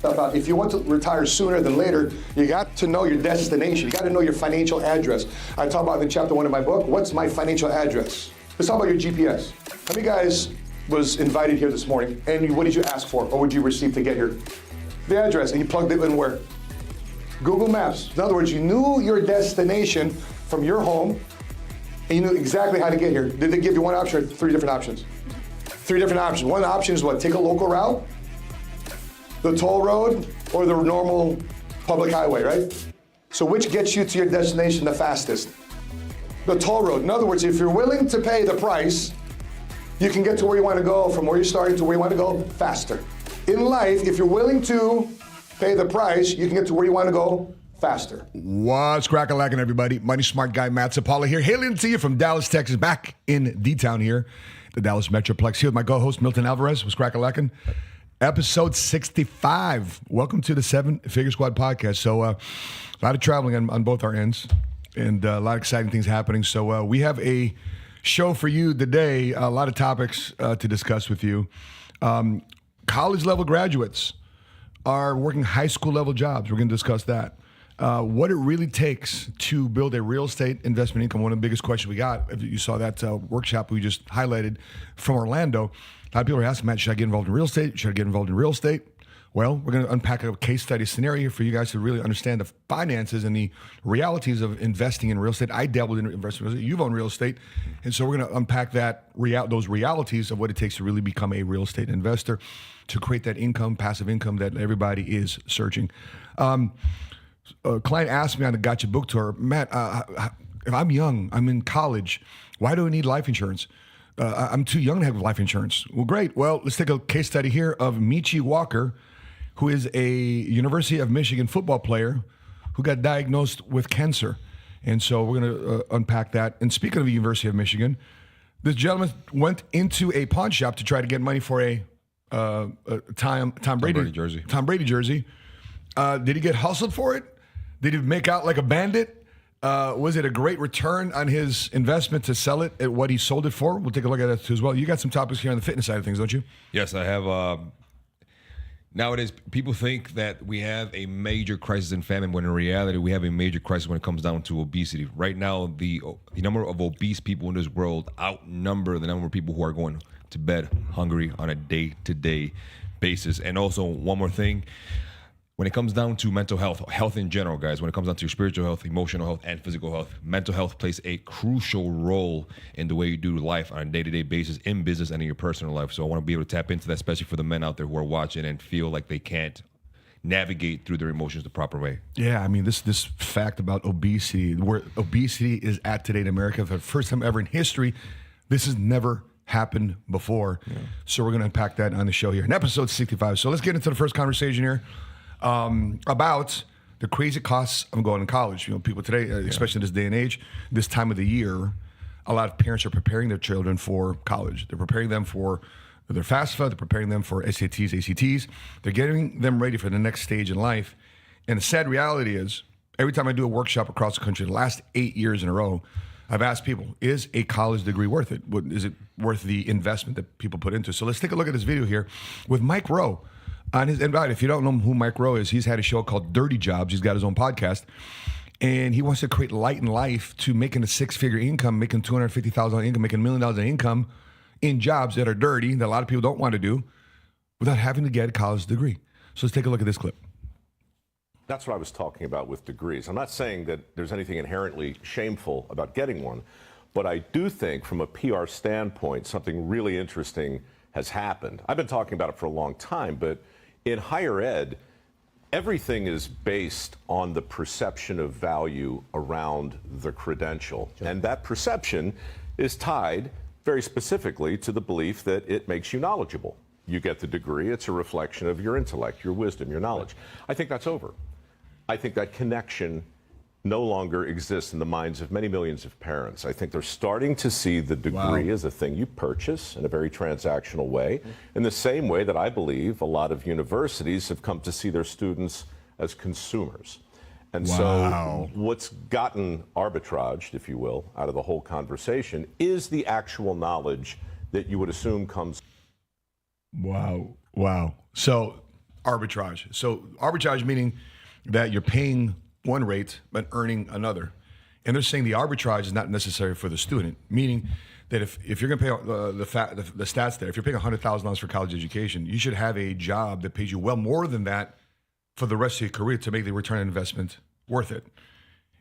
stuff out. If you want to retire sooner than later, you got to know your destination. You got to know your financial address. I talk about in chapter 1 of my book, what's my financial address? Let's talk about your GPS. How many guys was invited here this morning, and what did you ask for, or would you receive to get here? The address, and you plugged it in where? Google Maps. In other words, you knew your destination from your home, and you knew exactly how to get here. Did they give you one option or 3 different options? 3 different options. One option is what? Take a local route, the toll road, or the normal public highway, right? So which gets you to your destination the fastest? The toll road. In other words, if you're willing to pay the price, you can get to where you want to go, from where you're starting to where you want to go faster. In life, if you're willing to pay the price, you can get to where you want to go faster. What's crack-a-lackin', everybody? Money Smart Guy Matt Sapaula here, hailing to you from Dallas, Texas, back in D-Town here, the Dallas Metroplex, here with my co-host Milton Alvarez. What's crack-a-lackin'? Episode 65. Welcome to the 7 Figure Squad podcast. So a lot of traveling on both our ends, and a lot of exciting things happening. So we have a show for you today, a lot of topics to discuss with you. College level graduates are working high school level jobs. We're going to discuss that. What it really takes to build a real estate investment income. One of the biggest questions we got, if you saw that workshop we just highlighted from Orlando, a lot of people are asking, Matt, should I get involved in real estate? Should I get involved in real estate? Well, we're going to unpack a case study scenario for you guys to really understand the finances and the realities of investing in real estate. I dabbled in investing in real estate. You've owned real estate. And so we're going to unpack those realities of what it takes to really become a real estate investor, to create that income, passive income that everybody is searching. A client asked me on the Gotcha book tour, Matt, if I'm young, I'm in college, why do I need life insurance? I'm too young to have life insurance. Well, great. Well, let's take a case study here of Michi Walker, who is a University of Michigan football player who got diagnosed with cancer. And so we're going to unpack that. And speaking of the University of Michigan, this gentleman went into a pawn shop to try to get money for a Tom Brady jersey. Tom Brady jersey. Did he get hustled for it? Did he make out like a bandit? Was it a great return on his investment to sell it at what he sold it for? We'll take a look at that too as well. You got some topics here on the fitness side of things, don't you? Yes, I have. Nowadays, people think that we have a major crisis in famine, when in reality, we have a major crisis when it comes down to obesity. Right now, the number of obese people in this world outnumber the number of people who are going to bed hungry on a day-to-day basis. And also, one more thing. When it comes down to mental health, health in general, guys, when it comes down to your spiritual health, emotional health, and physical health, mental health plays a crucial role in the way you do life on a day-to-day basis in business and in your personal life. So I want to be able to tap into that, especially for the men out there who are watching and feel like they can't navigate through their emotions the proper way. Yeah, I mean, this fact about obesity, where obesity is at today in America, for the first time ever in history, this has never happened before. Yeah. So we're going to unpack that on the show here in episode 65. So let's get into the first conversation here. About the crazy costs of going to college. You know, people today, especially in this day and age, this time of the year, a lot of parents are preparing their children for college. They're preparing them for their FAFSA. They're preparing them for SATs, ACTs. They're getting them ready for the next stage in life. And the sad reality is, every time I do a workshop across the country, the last 8 years in a row, I've asked people, is a college degree worth it? Is it worth the investment that people put into it? So let's take a look at this video here with Mike Rowe. And if you don't know who Mike Rowe is, he's had a show called Dirty Jobs. He's got his own podcast. And he wants to create light in life to making a 6-figure income, making $250,000 income, making $1 million in income in jobs that are dirty, that a lot of people don't want to do, without having to get a college degree. So let's take a look at this clip. That's what I was talking about with degrees. I'm not saying that there's anything inherently shameful about getting one, but I do think from a PR standpoint, something really interesting has happened. I've been talking about it for a long time, but in higher ed, everything is based on the perception of value around the credential. And that perception is tied very specifically to the belief that it makes you knowledgeable. You get the degree, it's a reflection of your intellect, your wisdom, your knowledge. I think that's over. I think that connection no longer exists in the minds of many millions of parents. I think they're starting to see the degree as a thing you purchase in a very transactional way, in the same way that I believe a lot of universities have come to see their students as consumers. And so what's gotten arbitraged, if you will, out of the whole conversation is the actual knowledge that you would assume comes. Wow. So arbitrage. So arbitrage meaning that you're paying one rate but earning another. And they're saying the arbitrage is not necessary for the student, meaning that if you're going to pay the stats there, if you're paying $100,000 for college education, you should have a job that pays you well more than that for the rest of your career to make the return on investment worth it.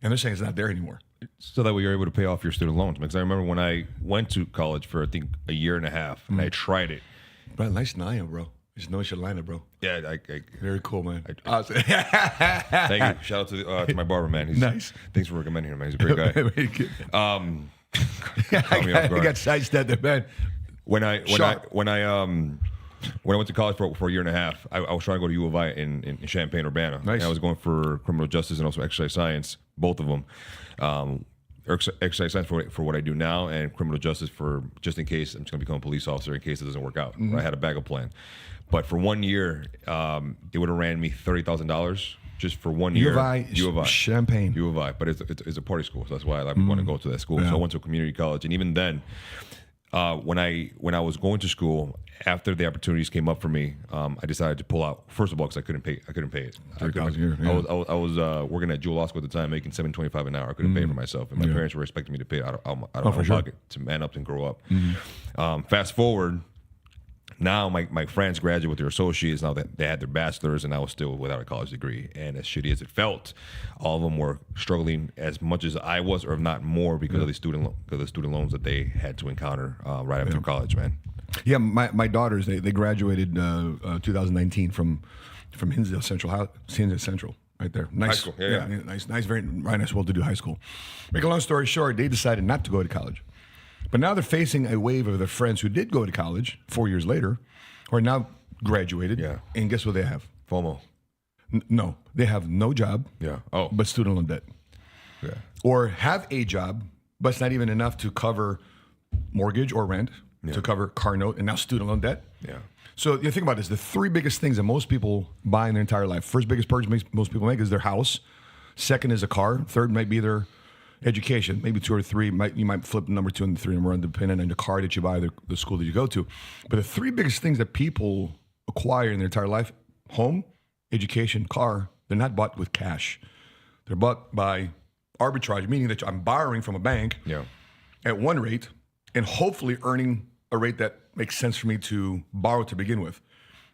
And they're saying it's not there anymore. So that way you're able to pay off your student loans. Because I remember when I went to college for, I think, a year and a half, and I tried it. But nice lineup, bro. Just know it's your lineup, bro. Yeah, Very cool, man. thank you. Shout out to my barber, man. He's Nice. Thanks for recommending him, man. He's a great guy. Caught me off I guard. got sidestepped there, man. When I went to college for a year and a half, I was trying to go to U of I in Champaign, Urbana. Nice. And I was going for criminal justice and also exercise science, both of them. Exercise science for what I do now, and criminal justice for just in case I'm just going to become a police officer in case it doesn't work out. I had a backup plan. But for 1 year, it would have ran me $30,000 just for 1 year. U of I, Champaign. U of I, but it's a party school, so that's why I want to go to that school. Yeah. So I went to a community college, and even then, when I was going to school, after the opportunities came up for me, I decided to pull out. First of all, because I couldn't pay it. $30,000 a year. I Yeah. was working at Jewel Law School at the time, making $7.25 an hour. I couldn't pay it for myself, and my parents were expecting me to pay it out of my for sure. pocket to man up and grow up. Fast forward. Now my friends graduate with their associates. Now that they had their bachelors, and I was still without a college degree. And as shitty as it felt, all of them were struggling as much as I was, or if not more, because of the student loans that they had to encounter right after college. Man, Yeah, my daughters they graduated 2019 from Hinsdale Central right there. Nice High school, yeah. nice, very nice, well-to-do high school. Make a long story short, they decided not to go to college, but now they're facing a wave of their friends who did go to college 4 years later, who are now graduated. Yeah. And guess what they have? FOMO. No, they have no job. Yeah. Oh. But student loan debt. Yeah. Or have a job, but it's not even enough to cover mortgage or rent, to cover car note, and now student loan debt. Yeah. So you think about this: the three biggest things that most people buy in their entire life. First biggest purchase most people make is their house. Second is a car. Third might be their education. Maybe two or three. You might flip number two and three and one, depending on the car that you buy, the school that you go to. But the three biggest things that people acquire in their entire life: home, education, car. They're not bought with cash. They're bought by arbitrage, meaning that I'm borrowing from a bank at one rate and hopefully earning a rate that makes sense for me to borrow to begin with.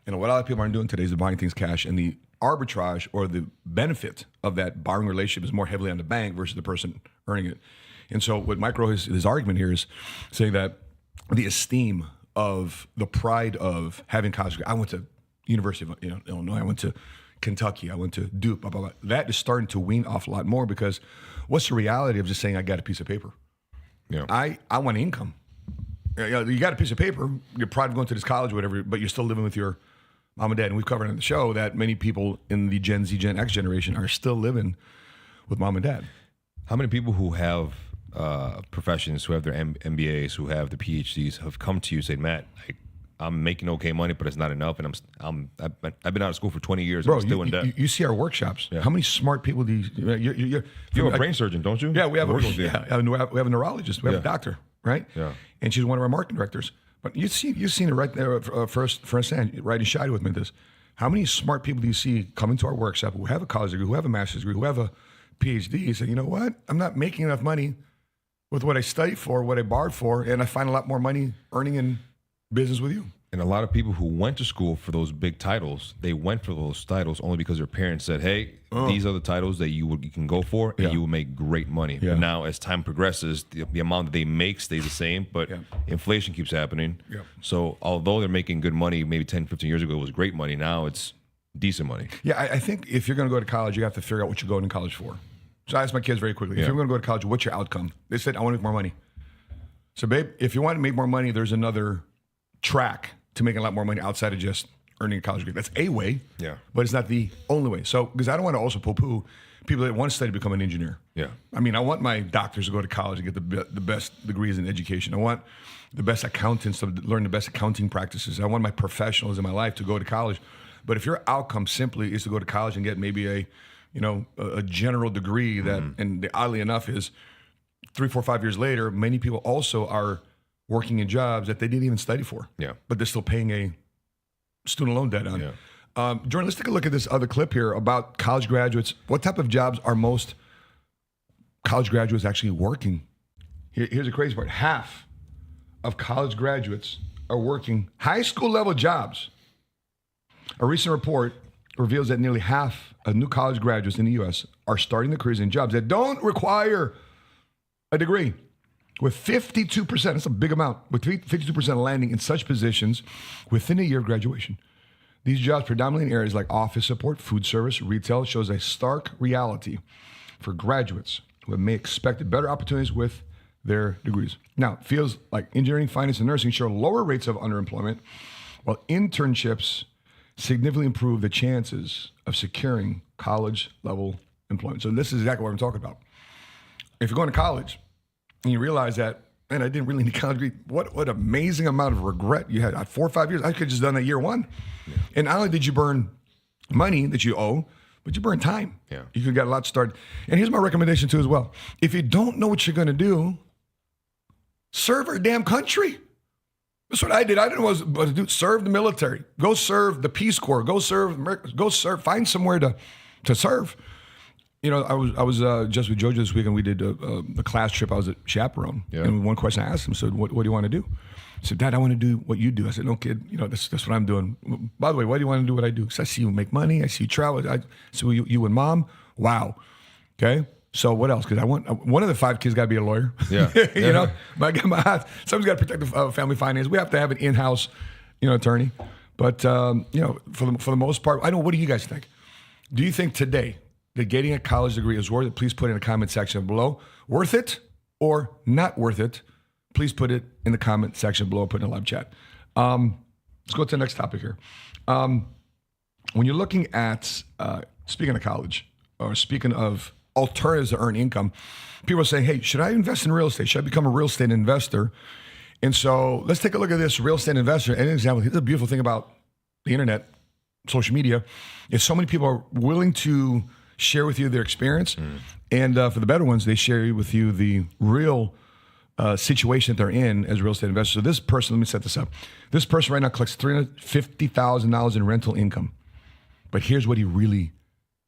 And what a lot of people aren't doing today is they're buying things cash, and the arbitrage or the benefit of that borrowing relationship is more heavily on the bank versus the person earning it. And so what Micro, his argument here is saying that the esteem of the pride of having college. I went to University of Illinois. I went to Kentucky. I went to Duke. Blah, blah, blah. That is starting to wean off a lot more, because what's the reality of just saying I got a piece of paper? Yeah. I want income. You got a piece of paper. You're proud of going to this college, or whatever, but you're still living with your mom and dad. And we've covered on the show that many people in the Gen Z, Gen X generation are still living with mom and dad. How many people who have professions, who have their MBAs, who have the PhDs, have come to you and said, Matt, I'm making okay money, but it's not enough, and I've been out of school for 20 years. Bro, I'm still in debt. You see our workshops. Yeah. How many smart people do you have a brain surgeon, don't you? Yeah, we have a neurologist. We have a doctor, right? Yeah. And she's one of our marketing directors. But you've seen it right there firsthand, right in Shide with me. This, how many smart people do you see coming to our workshop who have a college degree, who have a master's degree, who have a PhD, say, you know what? I'm not making enough money with what I studied for, what I borrowed for, and I find a lot more money earning in business with you. And a lot of people who went to school for those big titles, they went for those titles only because their parents said, hey, these are the titles that you can go for, and you will make great money. Yeah. But now, as time progresses, the amount that they make stays the same, but inflation keeps happening. Yeah. So although they're making good money, maybe 10, 15 years ago it was great money, now it's decent money. Yeah, I think if you're going to go to college, you have to figure out what you're going to college for. So I asked my kids very quickly, if you're going to go to college, what's your outcome? They said, I want to make more money. So babe, if you want to make more money, there's another track to making a lot more money outside of just earning a college degree. That's a way, but it's not the only way. So, because I don't want to also poo-poo people that want to study to become an engineer. Yeah. I mean, I want my doctors to go to college and get the best degrees in education. I want the best accountants to learn the best accounting practices. I want my professionals in my life to go to college. But if your outcome simply is to go to college and get maybe a general degree that, and oddly enough is 3, 4, 5 years later, many people also are working in jobs that they didn't even study for. Yeah. But they're still paying a student loan debt on. Yeah. Jordan, let's take a look at this other clip here about college graduates. What type of jobs are most college graduates actually working? Here's the crazy part. Half of college graduates are working high school level jobs. A recent report reveals that nearly half of new college graduates in the U.S. are starting their careers in jobs that don't require a degree, with 52%, that's a big amount, with 52% landing in such positions within a year of graduation. These jobs, predominantly in areas like office support, food service, retail, shows a stark reality for graduates who may expect better opportunities with their degrees. Now, it feels like engineering, finance, and nursing show lower rates of underemployment, while internships significantly improve the chances of securing college-level employment. So this is exactly what I'm talking about. If you're going to college and you realize that, man, I didn't really need a college degree, what amazing amount of regret you had. 4 or 5 years, I could have just done that year one. Yeah. And not only did you burn money that you owe, but you burn time. Yeah. You could get a lot started. And here's my recommendation too as well. If you don't know what you're going to do, serve our damn country. That's what I did. I didn't know what to do. Serve the military. Go serve the Peace Corps. Go serve. Find somewhere to serve. You know, I was just with Jojo this week, and we did the class trip. I was at chaperone, and one question I asked him, said, "What do you want to do?" He said, "Dad, I want to do what you do." I said, "No, kid. You know, that's what I'm doing. By the way, why do you want to do what I do? Because I see you make money. I see you travel. I see you and Mom. Wow. Okay." So what else? Because I want one of the 5 kids got to be a lawyer. Yeah, you know, someone's got to protect the family finance. We have to have an in-house, attorney. But you know, for the most part, I know. What do you guys think? Do you think today that getting a college degree is worth it? Please put it in the comment section below. Worth it or not worth it? Please put it in the comment section below. Put it in the live chat. Let's go to the next topic here. When you're looking at speaking of college, or speaking of alternatives to earn income, people are saying, hey, should I invest in real estate? Should I become a real estate investor? And so let's take a look at this real estate investor. And an example, here's the beautiful thing about the internet, social media, is so many people are willing to share with you their experience. And for the better ones, they share with you the real situation that they're in as a real estate investor. So this person, let me set this up. This person right now collects $350,000 in rental income. But here's what he really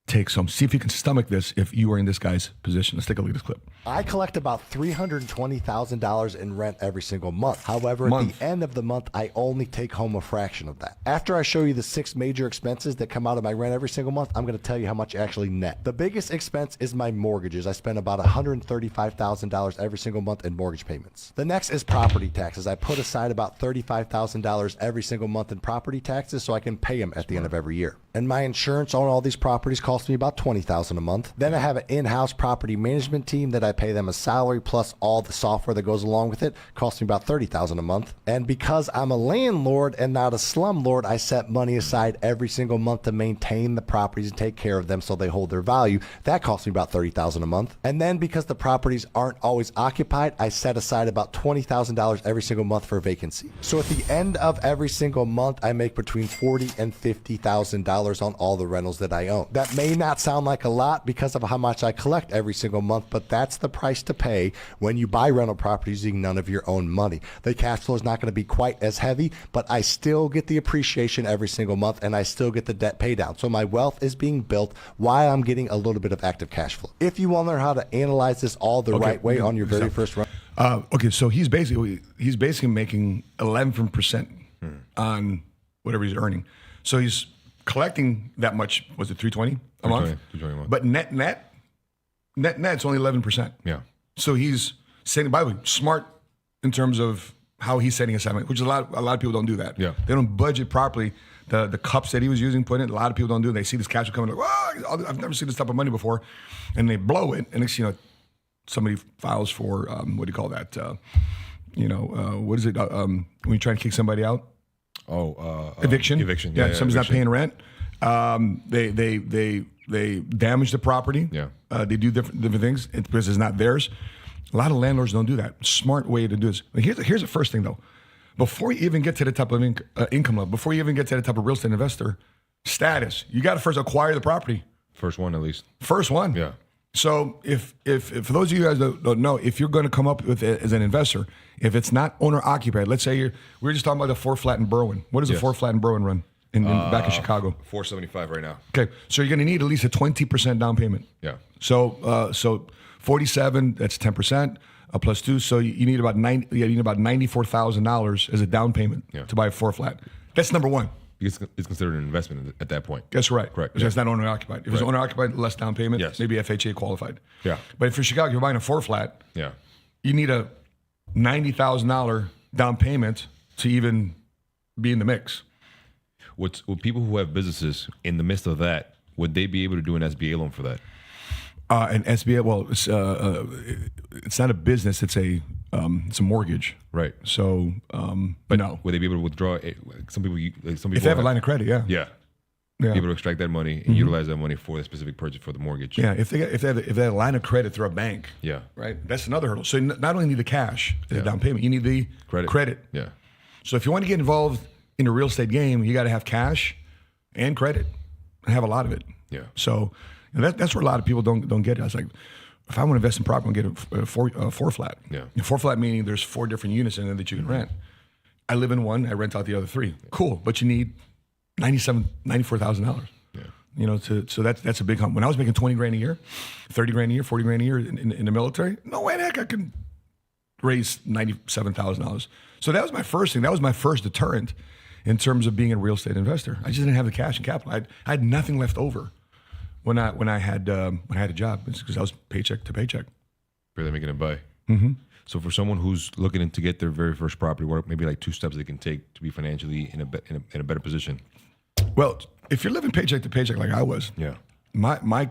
takes home. See if you can stomach this if you are in this guy's position. Let's take a look at this clip. I collect about $320,000 in rent every single month. However, at the end of the month, I only take home a fraction of that. After I show you the 6 major expenses that come out of my rent every single month, I'm going to tell you how much I actually net. The biggest expense is my mortgages. I spend about $135,000 every single month in mortgage payments. The next is property taxes. I put aside about $35,000 every single month in property taxes so I can pay them at the end of every year. And my insurance on all these properties costs me about $20,000 a month. Then I have an in-house property management team that I pay them a salary plus all the software that goes along with it. Costs me about $30,000 a month. And because I'm a landlord and not a slumlord, I set money aside every single month to maintain the properties and take care of them so they hold their value. That costs me about $30,000 a month. And then because the properties aren't always occupied, I set aside about $20,000 every single month for vacancy. So at the end of every single month, I make between $40,000 and $50,000 on all the rentals that I own. That may not sound like a lot because of how much I collect every single month, but that's the price to pay when you buy rental properties using none of your own money. The cash flow is not going to be quite as heavy, but I still get the appreciation every single month and I still get the debt pay down. So my wealth is being built while I'm getting a little bit of active cash flow. If you want to learn how to analyze this all the right way on your very first run. Okay, so he's basically making 11% on whatever he's earning. So he's collecting that much, was it 320 a month? 320 a month. But net's only 11%. Yeah. So he's setting, by the way, smart in terms of how he's setting aside money, which a lot of people don't do that. Yeah. They don't budget properly. The cups that he was using, put in, a lot of people don't do it. They see this cash coming, like, wow, I've never seen this type of money before. And they blow it. And next, somebody files for, what do you call that? What is it? When you try to kick somebody out? Eviction. Eviction. Yeah, somebody's not paying rent. They damage the property. Yeah. They do different things because it's not theirs. A lot of landlords don't do that. Smart way to do this. Here's the first thing though. Before you even get to the type of income level, before you even get to the type of real estate investor status, you got to first acquire the property. First one at least. First one. Yeah. So if for those of you guys that don't know, if you're going to come up with it as an investor, if it's not owner occupied, let's say we were just talking about the 4 flat in Berwyn. What does a 4 flat in Berwyn run back in Chicago? $475 right now. Okay, so you're going to need at least a 20% down payment. Yeah. So 47, that's 10%. Plus 2, so you need about $94,000 as a down payment to buy a 4 flat. That's number one. Because it's considered an investment at that point. That's right. Correct. Because that's not owner occupied. If it's owner occupied, less down payment. Yes. Maybe FHA qualified. Yeah. But if you're Chicago, you're buying a 4 flat. Yeah. You need a $90,000 down payment to even be in the mix. Would people who have businesses in the midst of that, would they be able to do an SBA loan for that? An SBA, well, it's not a business; it's a mortgage. Right. So, but no. Would they be able to withdraw? Some people If they have a line of credit, yeah. Yeah. Yeah. Be able to extract that money and utilize that money for the specific purchase for the mortgage. Yeah, if they have a line of credit through a bank, Yeah. right, that's another hurdle. So not only need the cash, the down payment, you need the credit. Yeah. So if you want to get involved in a real estate game, you got to have cash and credit and have a lot of it. Yeah. So that's where a lot of people don't get it. I was like, if I want to invest in property, I'm going to get a 4 flat. Yeah. A 4 flat meaning there's 4 different units in there that you can rent. I live in one. I rent out the other 3. Cool, but you need $94,000. Yeah. So that's a big hump. When I was making $20,000 a year, $30,000 a year, $40,000 a year in the military, no way the heck I can raise $97,000. So that was my first thing. That was my first deterrent in terms of being a real estate investor. I just didn't have the cash and capital. I had nothing left over when I had a job. It's because I was paycheck to paycheck. Barely making a buy. Mm-hmm. So for someone who's looking to get their very first property, what maybe like 2 steps they can take to be financially in a better position? Well, if you're living paycheck to paycheck like I was, Yeah. my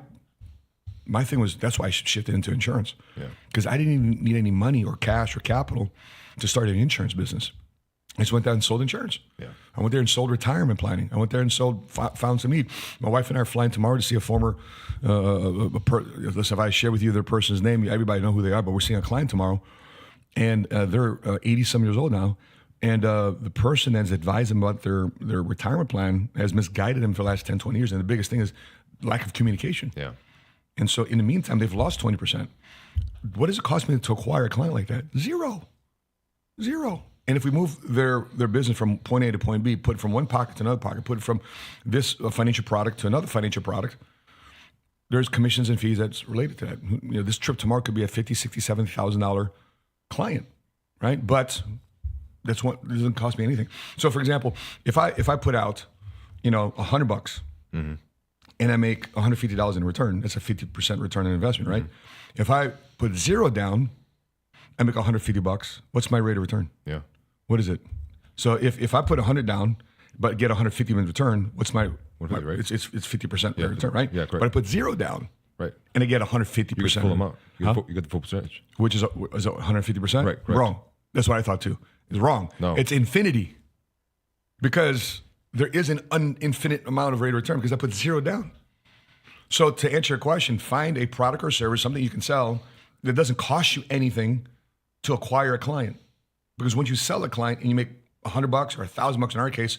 thing was, that's why I shifted into insurance. Yeah. Because I didn't even need any money or cash or capital to start an insurance business. I just went there and sold insurance. Yeah. I went there and sold retirement planning. I went there and found some need. My wife and I are flying tomorrow to see a former, if I share with you their person's name, everybody know who they are, but we're seeing a client tomorrow. And they're 80-some years old now. And the person that's advised them about their retirement plan has misguided them for the last 10, 20 years. And the biggest thing is lack of communication. Yeah. And so in the meantime, they've lost 20%. What does it cost me to acquire a client like that? Zero. And if we move their business from point A to point B, put it from one pocket to another pocket, put it from this financial product to another financial product, there's commissions and fees that's related to that. This trip tomorrow could be a $50,000, $60,000, $70,000 client, right? But that's what, it doesn't cost me anything. So for example, if I put out, $100 and I make $150 in return, that's a 50% return on investment, right? If I put 0 down, I make $150. What's my rate of return? Yeah. What is it? So if I put 100 down, but get 150 in return, what's my? 150, right? It's 50% return, right? Yeah, correct. But I put 0 down, Right. and I get 150%. You get the full amount. You get the full percentage. Which is it 150%? Right, correct. Wrong. That's what I thought too. It's wrong. No. It's infinity. Because there is an infinite amount of rate of return because I put 0 down. So to answer your question, find a product or service, something you can sell that doesn't cost you anything to acquire a client. Because once you sell a client and you make $100 or $1,000 in our case,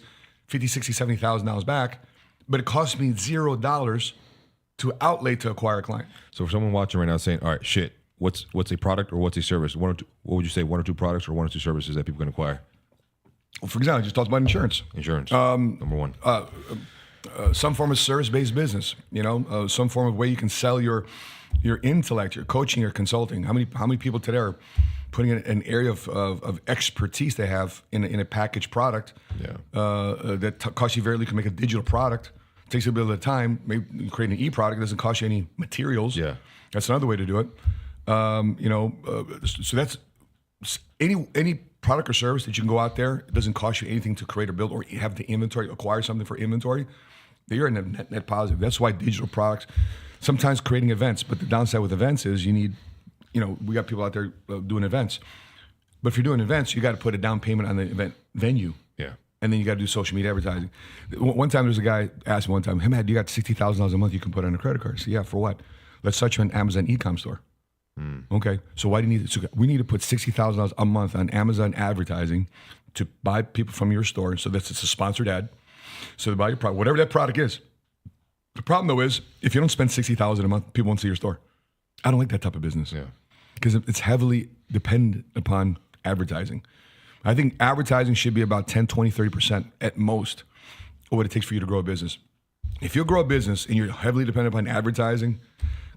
$50,000, $60,000, $70,000 back, but it costs me $0 to outlay to acquire a client. So for someone watching right now saying, all right, shit, what's a product or what's a service? One or two, what would you say, 1 or 2 products or 1 or 2 services that people can acquire? Well, for example, I just talked about insurance. Insurance, number one. Some form of service-based business, some form of way you can sell your intellect, your coaching, your consulting. How many people today are putting in an area of expertise they have in a packaged product that costs you very little. You can make a digital product. It takes a bit of time. Maybe create an e-product. It doesn't cost you any materials. Yeah. That's another way to do it. So that's any product or service that you can go out there. It doesn't cost you anything to create or build or have the inventory, acquire something for inventory. You're in a net positive. That's why digital products, sometimes creating events, but the downside with events is you need, we got people out there doing events. But if you're doing events, you got to put a down payment on the event venue. Yeah. And then you got to do social media advertising. One time there's a guy asked me one time, hey man, you got $60,000 a month you can put on a credit card. I said, yeah, for what? Let's start you an Amazon e-com store. Okay, so why do you need it? So we need to put $60,000 a month on Amazon advertising to buy people from your store. So it's a sponsored ad. So they buy your product, whatever that product is. The problem though is if you don't spend $60,000 a month, people won't see your store. I don't like that type of business. Yeah. Because it's heavily dependent upon advertising. I think advertising should be about 10, 20, 30% at most or what it takes for you to grow a business. If you grow a business and you're heavily dependent upon advertising,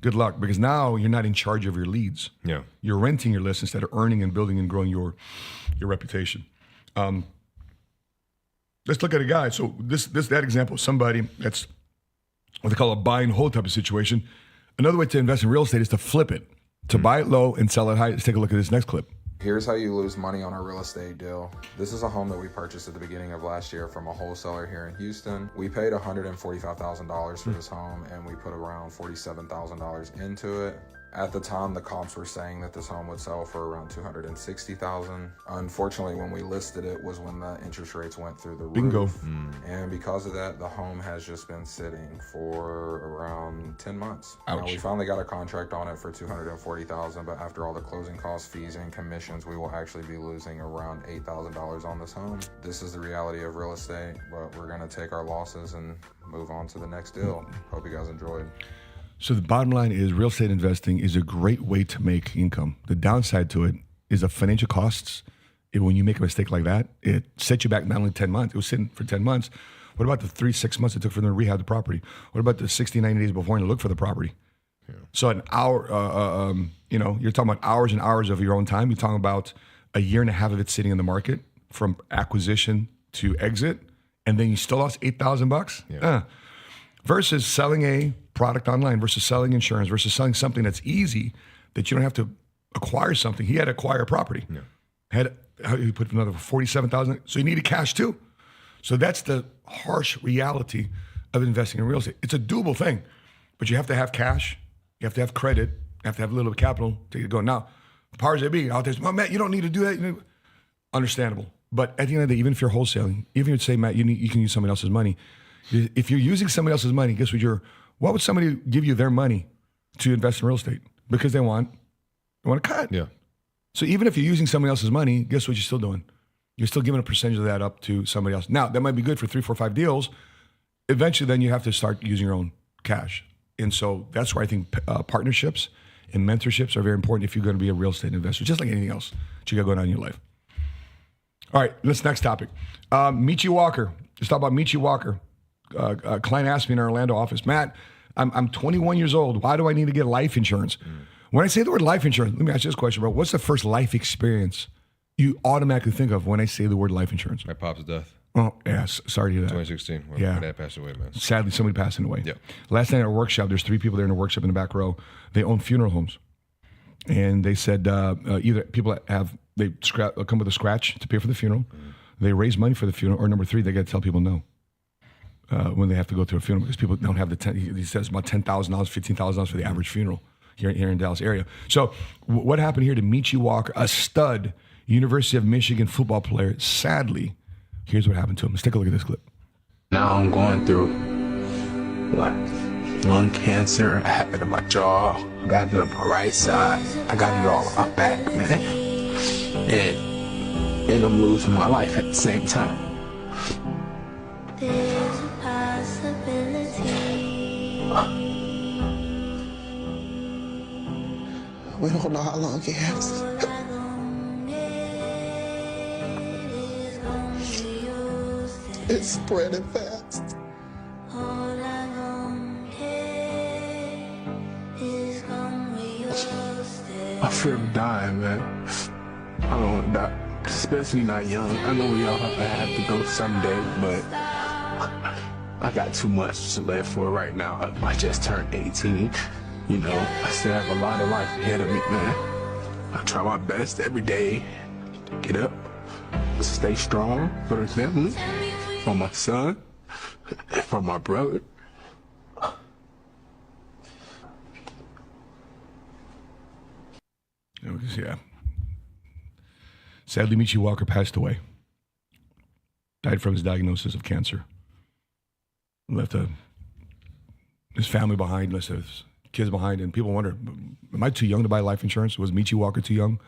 good luck, because now you're not in charge of your leads. Yeah. You're renting your list instead of earning and building and growing your reputation. Let's look at a guy. So that example of somebody that's what they call a buy and hold type of situation. Another way to invest in real estate is to flip it, to buy it low and sell it high. Let's take a look at this next clip. Here's how you lose money on a real estate deal. This is a home that we purchased at the beginning of last year from a wholesaler here in Houston. We paid $145,000 for this home, and we put around $47,000 into it. At the time, the comps were saying that this home would sell for around $260,000. Unfortunately, when we listed it was when the interest rates went through the roof. Bingo. And because of that, the home has just been sitting for around 10 months. Ouch. Now, we finally got a contract on it for $240,000, but after all the closing costs, fees, and commissions, we will actually be losing around $8,000 on this home. This is the reality of real estate, but we're gonna take our losses and move on to the next deal. Hope you guys enjoyed. So the bottom line is real estate investing is a great way to make income. The downside to it is the financial costs. When you make a mistake like that, it sets you back not only 10 months, it was sitting for 10 months. What about the 3-6 months it took for them to rehab the property? What about the 60, 90 days before and look for the property? Yeah. So an hour, you're talking about hours and hours of your own time. You're talking about a year and a half of it sitting in the market from acquisition to exit, and then you still lost $8,000. Yeah. Versus selling a product online, versus selling insurance, versus selling something that's easy that you don't have to acquire something. He had to acquire a property. Yeah. He put another $47,000. So he needed cash too. So that's the harsh reality of investing in real estate. It's a doable thing, but you have to have cash, you have to have credit, you have to have a little capital to get going. Now, the powers that be out there, well, Matt, you don't need to do that. Understandable. But at the end of the day, even if you're wholesaling, even if you say, Matt, you can use somebody else's money. If you're using somebody else's money, guess what would somebody give you their money to invest in real estate? Because they want to cut. Yeah. So even if you're using somebody else's money, guess what you're still doing? You're still giving a percentage of that up to somebody else. Now, that might be good for 3, 4, 5 deals. Eventually, then you have to start using your own cash. And so that's where I think partnerships and mentorships are very important if you're going to be a real estate investor, just like anything else that you got going on in your life. All right, let's next topic. Michi Walker. Let's talk about Michi Walker. A client asked me in our Orlando office, Matt, I'm 21 years old. Why do I need to get life insurance? When I say the word life insurance, let me ask you this question, bro. What's the first life experience you automatically think of when I say the word life insurance? My pop's death. Oh, yes. Sorry to hear that. 2016. When Yeah. my dad passed away, man. Sadly, somebody passing away. Yeah. Last night at a workshop, there's 3 people there in a workshop in the back row. They own funeral homes. And they said either people come with a scratch to pay for the funeral, they raise money for the funeral, or number 3, they got to tell people no. When they have to go to a funeral, because people don't have he says about $10,000, $15,000 for the average funeral here in Dallas area. So what happened here to Michi Walker, a stud University of Michigan football player? Sadly, here's what happened to him. Let's take a look at this clip. Now I'm going through lung cancer. I have it in my jaw. I got it on my right side. I got it all on my back, man. And I'm losing my life at the same time. There's a possibility. We don't know how long he has. It's spreading fast. I fear of dying, man. I don't want to die, especially not young. I know we all have to go someday, but I got too much to live for right now. I just turned 18. You know, I still have a lot of life ahead of me, man. I try my best every day to get up, stay strong for the family, for my son, and for my brother. Yeah. Sadly, Michi Walker passed away. Died from his diagnosis of cancer. Left his family behind, left his kids behind, and people wonder, am I too young to buy life insurance? Was Michi Walker too young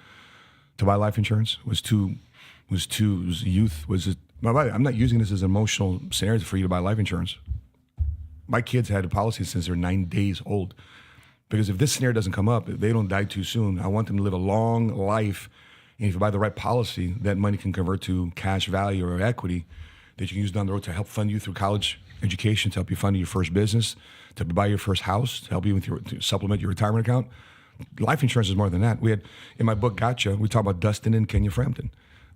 to buy life insurance? Was youth? Was it? I'm not using this as an emotional scenario for you to buy life insurance. My kids had a policy since they're 9 days old. Because if this scenario doesn't come up, if they don't die too soon, I want them to live a long life. And if you buy the right policy, that money can convert to cash value or equity that you can use down the road to help fund you through college education, to help you fund your first business, to buy your first house, to help you with to supplement your retirement account. Life insurance is more than that. We had, in my book, Gotcha, we talk about Dustin and Kenya Frampton.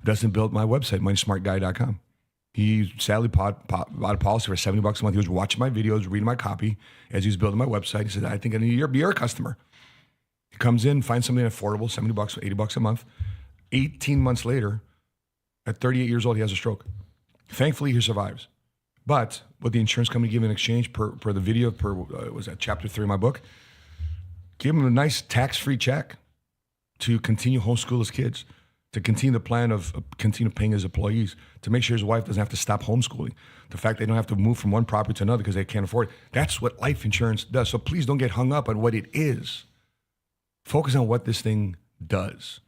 Dustin built my website, moneysmartguy.com. He sadly bought a policy for $70 a month. He was watching my videos, reading my copy as he was building my website. He said, I think I need to be your customer. He comes in, finds something affordable, $70, $80 a month. 18 months later, at 38 years old, he has a stroke. Thankfully, he survives. But what the insurance company gave in exchange per the video, was that chapter 3 of my book, give him a nice tax-free check to continue homeschool his kids, to continue the plan of continue paying his employees, to make sure his wife doesn't have to stop homeschooling. The fact they don't have to move from one property to another because they can't afford it. That's what life insurance does. So please don't get hung up on what it is. Focus on what this thing does.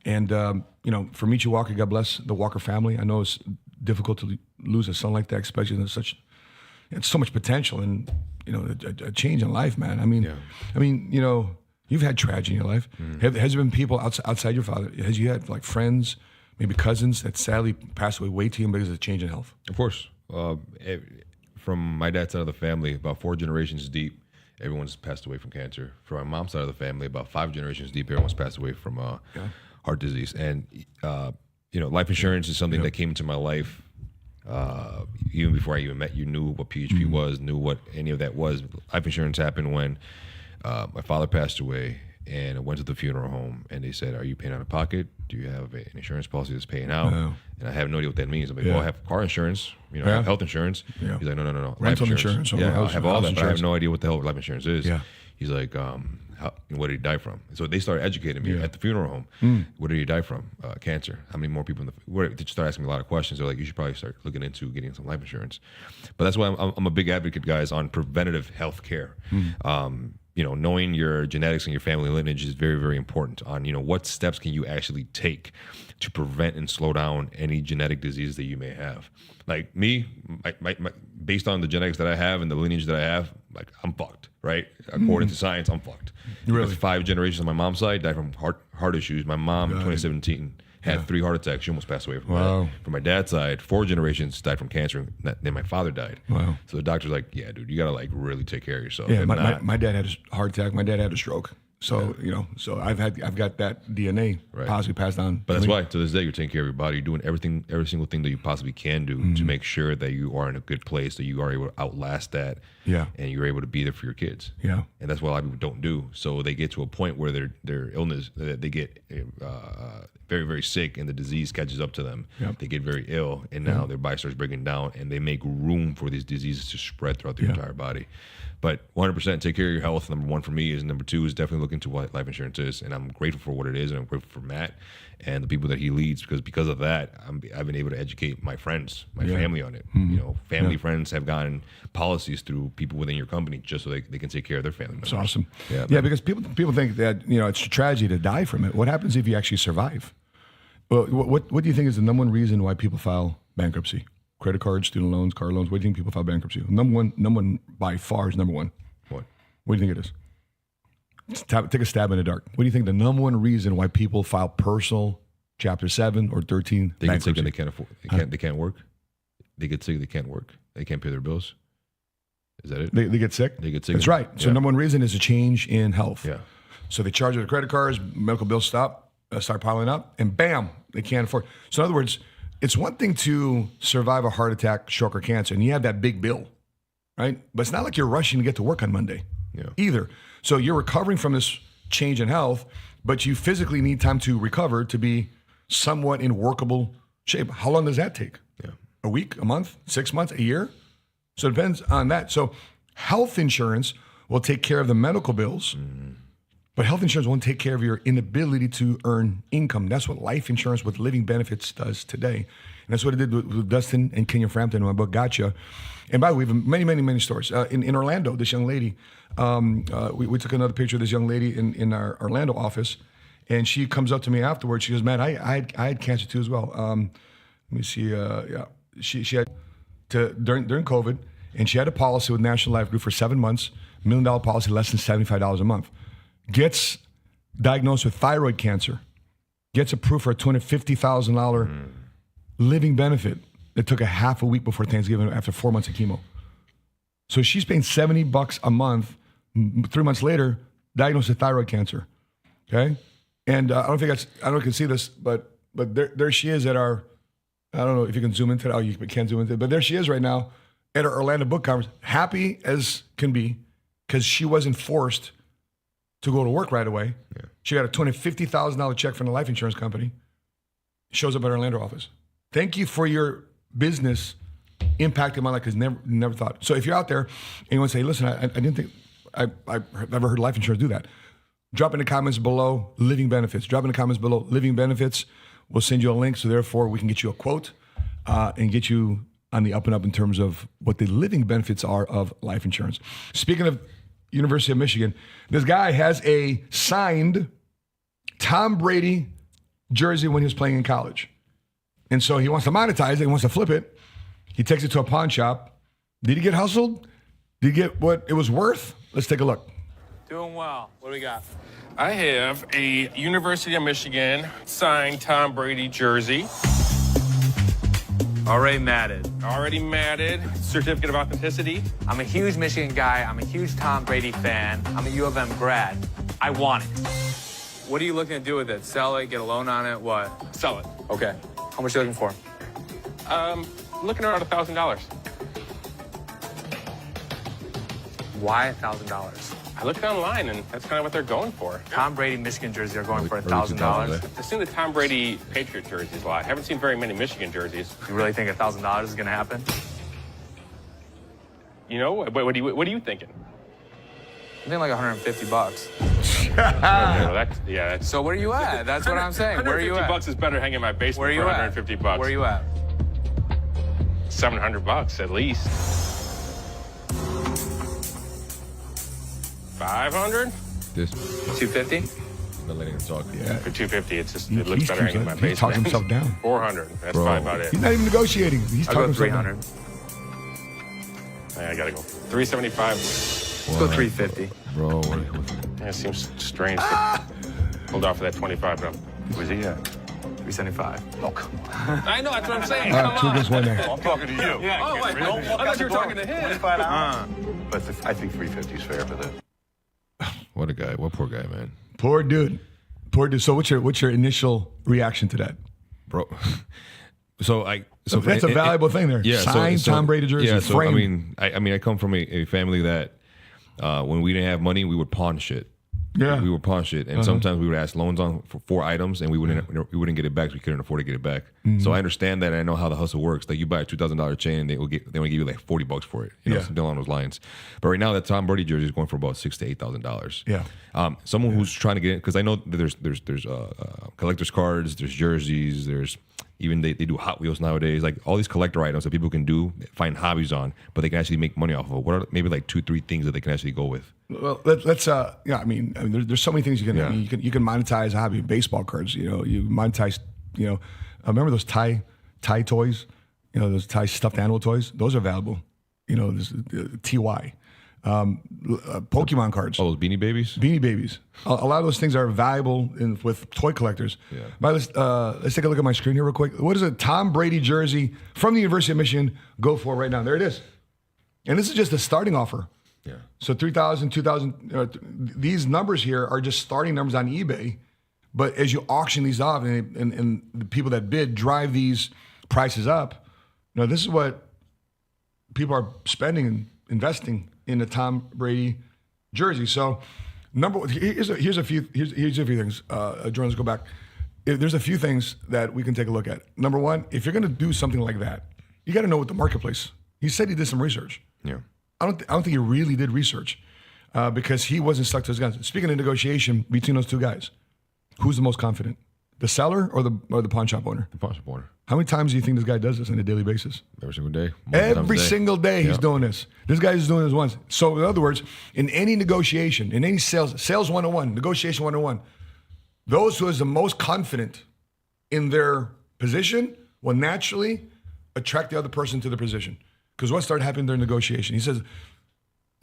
And, for Michi Walker, God bless the Walker family. I know it's difficult to lose a son like that, especially it's so much potential and, a change in life, man. You've had tragedy in your life. Has there been people outside your father? Has you had like friends, maybe cousins that sadly passed away way too young because of the change in health? Of course. From my dad's side of the family, about 4 generations deep, everyone's passed away from cancer. From my mom's side of the family, about 5 generations deep, everyone's passed away from heart disease. And life insurance is something that came into my life even before I even met you. Knew what PHP was, knew what any of that was. Life insurance happened when my father passed away, and I went to the funeral home, and they said, "Are you paying out of pocket? Do you have an insurance policy that's paying out?" No. And I have no idea what that means. I'm like, "Well, I have car insurance, I have health insurance." Yeah. He's like, "No, Rental life insurance. Yeah, I have all that, but I have insurance. no idea what the hell life insurance is." Yeah. He's like, "What did he die from?" So they started educating me at the funeral home. What did he die from? Cancer. How many more people they just started asking me a lot of questions. They're like, "You should probably start looking into getting some life insurance." But that's why I'm a big advocate, guys, on preventative health care. Knowing your genetics and your family lineage is very, very important on, what steps can you actually take to prevent and slow down any genetic disease that you may have. Like me, my based on the genetics that I have and the lineage that I have, like I'm fucked, right? According to science, I'm fucked. Really? Because 5 generations on my mom's side died from heart issues. My mom in 2017 had 3 heart attacks. She almost passed away from that. From my dad's side, 4 generations died from cancer. Then my father died. Wow. So the doctor's like, "Yeah, dude, you gotta really take care of yourself." Yeah, If not- my dad had a heart attack. My dad had a stroke. So, so I've got that DNA possibly passed on. But that's why to this day you're taking care of your body. You're doing every single thing that you possibly can do to make sure that you are in a good place, that you are able to outlast that, and you're able to be there for your kids. Yeah. And that's what a lot of people don't do. So they get to a point where their illness, they get very, very sick, and the disease catches up to them. Yep. They get very ill, and now their body starts breaking down, and they make room for these diseases to spread throughout the entire body. But 100% take care of your health. Number 1 for me is. Number 2 is definitely look into what life insurance is. And I'm grateful for what it is. And I'm grateful for Matt and the people that he leads, because of that, I've been able to educate my friends, my family on it. Family friends have gotten policies through people within your company just so they can take care of their family members. That's awesome. Yeah, because people think that, it's a tragedy to die from it. What happens if you actually survive? Well, what do you think is the number 1 reason why people file bankruptcy? Credit cards, student loans, car loans. What do you think people file bankruptcy? Number one by far is number 1. What do you think it is? Take a stab in the dark. What do you think the number 1 reason why people file personal Chapter 7 or 13 They get sick bankruptcy? and they can't afford. They can't work. They get sick. They can't work. They can't pay their bills. Is that it? They get sick? They get sick. That's right. So Yeah. number 1 reason is a change in health. Yeah. So they charge their credit cards, medical bills start piling up, and bam, they can't afford. So in other words, it's one thing to survive a heart attack, stroke, or cancer, and you have that big bill, right? But it's not like you're rushing to get to work on Monday either. So you're recovering from this change in health, but you physically need time to recover to be somewhat in workable shape. How long does that take? Yeah. A week, a month, 6 months, a year? So it depends on that. So health insurance will take care of the medical bills, but health insurance won't take care of your inability to earn income. That's what life insurance with living benefits does today. And that's what it did with Dustin and Kenya Frampton in my book, Gotcha. And by the way, we have many, many, many stories. In Orlando, this young lady, we took another picture of this young lady in our Orlando office, and she comes up to me afterwards. She goes, "Man, I had cancer too as well." Let me see. She had during COVID, and she had a policy with National Life Group for 7 months, $1 million policy, less than $75 a month. Gets diagnosed with thyroid cancer, gets approved for a $250,000 living benefit, that took a half a week before Thanksgiving after 4 months of chemo. So she's paying $70 a month. 3 months later, diagnosed with thyroid cancer. Okay, and I don't know if you can see this, but there she is at our. I don't know if you can zoom into it. Oh, you can't zoom into it, but there she is right now at our Orlando book conference, happy as can be, because she wasn't forced to go to work right away. Yeah. She got a $250,000 check from the life insurance company. Shows up at our Orlando office. Thank you for your business impacting my life, because never thought. So if you're out there and you want to say, listen, I didn't think I've never heard life insurance do that. Drop in the comments below living benefits. Drop in the comments below living benefits. We'll send you a link, so therefore we can get you a quote and get you on the up and up in terms of what the living benefits are of life insurance. Speaking of University of Michigan, this guy has a signed Tom Brady jersey when he was playing in college. And so he wants to monetize it. He wants to flip it. He takes it to a pawn shop. Did he get hustled? Did he get what it was worth? Let's take a look. Doing well. What do we got? I have a University of Michigan signed Tom Brady jersey. Already matted. Already matted. Certificate of authenticity. I'm a huge Michigan guy. I'm a huge Tom Brady fan. I'm a U of M grad. I want it. What are you looking to do with it? Sell it? Get a loan on it? What? Sell it. Okay. How much are you looking for? Looking around $1,000. Why $1,000? I looked online, and that's kind of what they're going for. Tom Brady Michigan jersey are going for $1,000. I've seen the Tom Brady Patriot jerseys a lot. I haven't seen very many Michigan jerseys. You really think $1,000 is going to happen? You know, what are you thinking? I think like $150. That's So where are you at? That's what I'm saying. Where are you at? $150 is better hanging in my basement. Where are you for at? $150. Where are you at? $700 at least. 500? This 250? not letting him talk. Yeah. For 250, it looks better hanging in my basement. He's talking himself down. 400. That's probably about it. He's not even negotiating. He's I'll talking go himself 300. down. I gotta go. 375. Let's go 350. Bro, It seems strange to hold off for that 25 though. Where's he at? 375. Oh, come on. I know, that's what I'm saying. All right, two against one there. I'm talking to you. Yeah, oh, I thought you were talking to him. But I think 350 is fair for that. what a guy. What poor guy, man. Poor dude. Poor dude. So what's your initial reaction to that? Bro. So that's a valuable thing there. Yeah. Signed Tom Brady jersey. Yeah. So framed. I mean, I come from a family that when we didn't have money, we would pawn shit. Yeah. We would pawn shit, and sometimes we would ask loans on for 4 items, and we wouldn't get it back. So we couldn't afford to get it back. Mm-hmm. So I understand that, and I know how the hustle works. Like you buy a $2,000 chain, and they want to give you like $40 for it. You know, something along those lines. But right now, that Tom Brady jersey is going for about $6,000 to $8,000. Yeah. Someone who's trying to get in, because I know that there's collector's cards, there's jerseys, there's even they do Hot Wheels nowadays, like all these collector items that people can do, find hobbies on, but they can actually make money off of. What are maybe like 2-3 things that they can actually go with? Well, let's I mean, there's so many things you can you can monetize a hobby. Baseball cards, you monetize, remember those tie toys, those tie stuffed animal toys. Those are valuable. This TY. Pokemon cards. Oh, those Beanie Babies? Beanie Babies. A lot of those things are valuable with toy collectors. Yeah. But let's take a look at my screen here real quick. What does a Tom Brady jersey from the University of Michigan go for right now? There it is. And this is just a starting offer. Yeah. So 3,000, 2,000. These numbers here are just starting numbers on eBay. But as you auction these off and the people that bid drive these prices up, this is what people are spending and investing in the Tom Brady jersey. So here's a few things. Jordan, let's go back. There's a few things that we can take a look at. Number one, if you're going to do something like that, you got to know what the marketplace. He said he did some research. Yeah. I don't think he really did research because he wasn't stuck to his guns. Speaking of negotiation between those two guys, who's the most confident? The seller or the pawn shop owner? The pawn shop owner. How many times do you think this guy does this on a daily basis? Every single day. Every single day he's doing this. This guy is doing this once. So in other words, in any negotiation, in any sales 101, negotiation 101, those who is the most confident in their position will naturally attract the other person to the position. Because what started happening during negotiation? He says,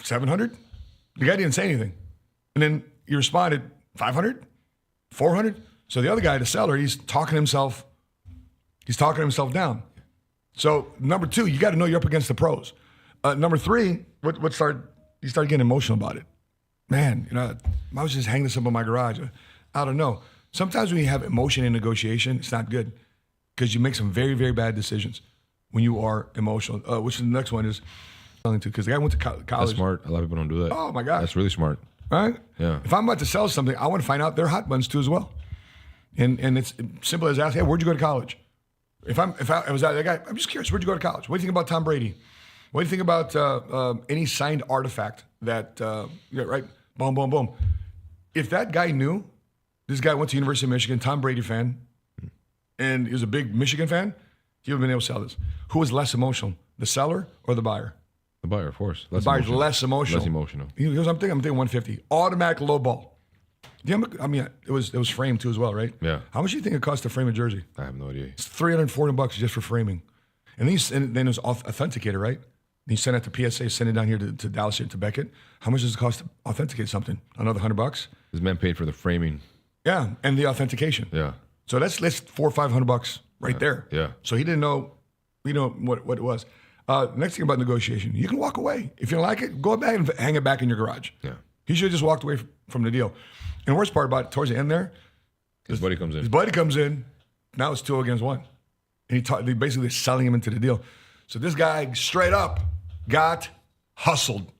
700? The guy didn't say anything. And then he responded, 500? 400? So the other guy, the seller, he's talking himself down. So number 2, you got to know you're up against the pros. Number 3, you start getting emotional about it. Man, I was just hanging this up in my garage. I don't know. Sometimes when you have emotion in negotiation, it's not good because you make some very, very bad decisions when you are emotional. Which is the next one is selling to, because the guy went to college. That's smart. A lot of people don't do that. Oh my God, that's really smart. Right? Yeah. If I'm about to sell something, I want to find out their hot buttons too as well. And it's simple as asking, hey, where'd you go to college? If I was that guy, I'm just curious, where'd you go to college? What do you think about Tom Brady? What do you think about any signed artifact that, right? Boom, boom, boom. If that guy knew, this guy went to University of Michigan, Tom Brady fan, and he was a big Michigan fan, he would have been able to sell this. Who was less emotional, the seller or the buyer? The buyer, of course. The buyer's less emotional. Less emotional. Here's what I'm thinking 150. Automatic low ball. I mean, it was framed too as well, right? Yeah. How much do you think it costs to frame a jersey? I have no idea. It's $340 just for framing. And then it was authenticated, right? And you send it to PSA, send it down here to Dallas here to Beckett. How much does it cost to authenticate something? Another $100? This man paid for the framing. Yeah, and the authentication. Yeah. So that's $400 or $500 right there. Yeah. So he didn't know, what it was. Next thing about negotiation, you can walk away. If you don't like it, go back and hang it back in your garage. Yeah. He should have just walked away from the deal. And the worst part about it, towards the end there, his buddy comes in. His buddy comes in. Now it's 2 against 1. And they basically selling him into the deal. So this guy straight up got hustled.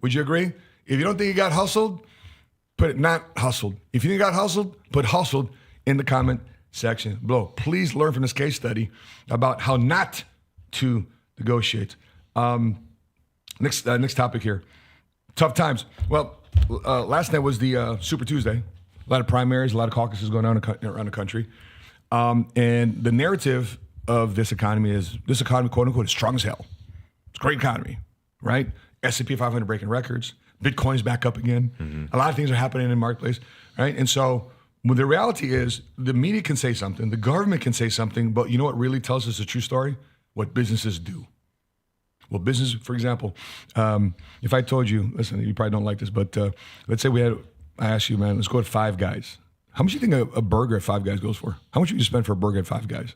Would you agree? If you don't think he got hustled, put it not hustled. If you think he got hustled, put hustled in the comment section below. Please learn from this case study about how not to negotiate. Next topic here. Tough times. Well, last night was the Super Tuesday. A lot of primaries, a lot of caucuses going on around the country. And the narrative of this economy, quote unquote, is strong as hell. It's a great economy, right? S&P 500 breaking records. Bitcoin's back up again. Mm-hmm. A lot of things are happening in the marketplace, right? And so the reality is the media can say something, the government can say something, but you know what really tells us the true story? What businesses do. Well, business, for example, if I told you, listen, you probably don't like this, but let's say I asked you, man, let's go to Five Guys. How much do you think a burger at Five Guys goes for? How much would you spend for a burger at Five Guys?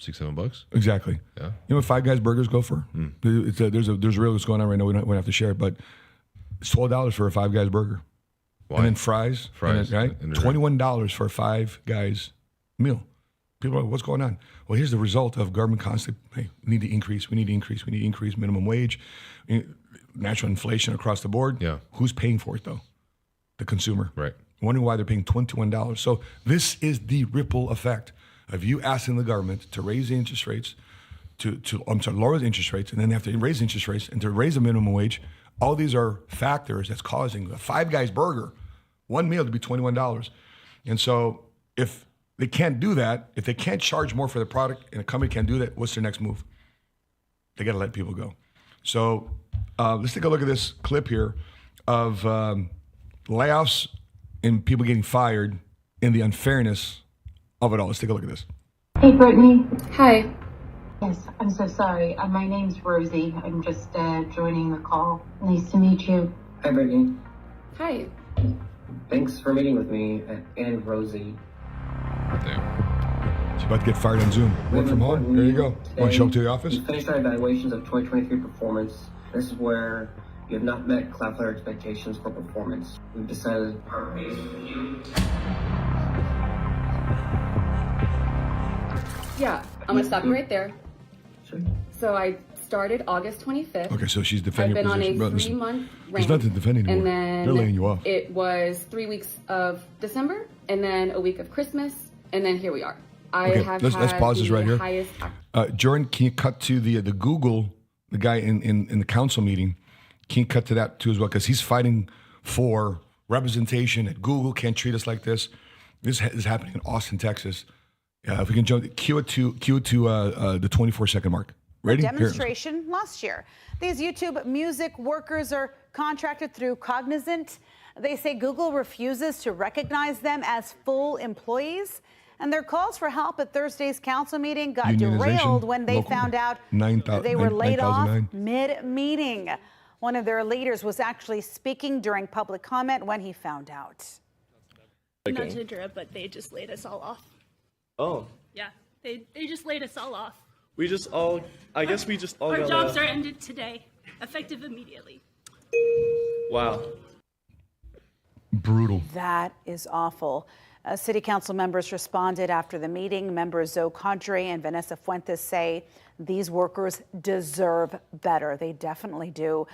$6-7. Exactly. Yeah. You know what Five Guys burgers go for? There's a real what's going on right now. We don't have to share it, but it's $12 for a Five Guys burger. Why? And then fries. And then, right? $21 for a Five Guys meal. People are like, what's going on? Well, here's the result of government constantly, hey, we need to increase minimum wage, natural inflation across the board. Yeah. Who's paying for it, though? The consumer. Right. Wondering why they're paying $21. So this is the ripple effect of you asking the government to raise the interest rates, lower the interest rates, and then they have to raise the interest rates and to raise the minimum wage. All these are factors that's causing the Five Guys burger, one meal, to be $21. And so if they can't do that, if they can't charge more for the product and a company can't do that, what's their next move? They got to let people go. So let's take a look at this clip here of layoffs and people getting fired and the unfairness of it all. Let's take a look at this. Hey, Brittany. Hi. Yes, I'm so sorry. My name's Rosie. I'm just joining the call. Nice to meet you. Hi, Brittany. Hi. Thanks for meeting with me and Rosie. She's about to get fired on Zoom. Work from home. There you go. Want to show up to the office? We finished our evaluations of 2023 performance. This is where you have not met Cloudflare expectations for performance. We've decided our base review. Yeah, I'm gonna stop you right there. Sure. So I started August 25th. Okay, so she's defending I've been your position. on a 3-month There's reign. nothing to defend anymore. And then they're laying you off. It was 3 weeks of December, and then a week of Christmas, and then here we are. Let's pause this right here. Jordan, can you cut to the Google, the guy in the council meeting? Can you cut to that too as well? Because he's fighting for representation at Google. Can't treat us like this. This is happening in Austin, Texas. If we can cue it to the 24-second mark. Ready? Demonstration last year. These YouTube music workers are contracted through Cognizant. They say Google refuses to recognize them as full employees. And their calls for help at Thursday's council meeting got derailed when they found out they were laid off mid-meeting. One of their leaders was actually speaking during public comment when he found out. Not to interrupt, but they just laid us all off. Oh. Yeah, they just laid us all off. I guess we just all Our got jobs are ended today, effective immediately. Wow. Brutal. That is awful. City council members responded after the meeting. Members Zoe Cadre and Vanessa Fuentes say these workers deserve better. They definitely do.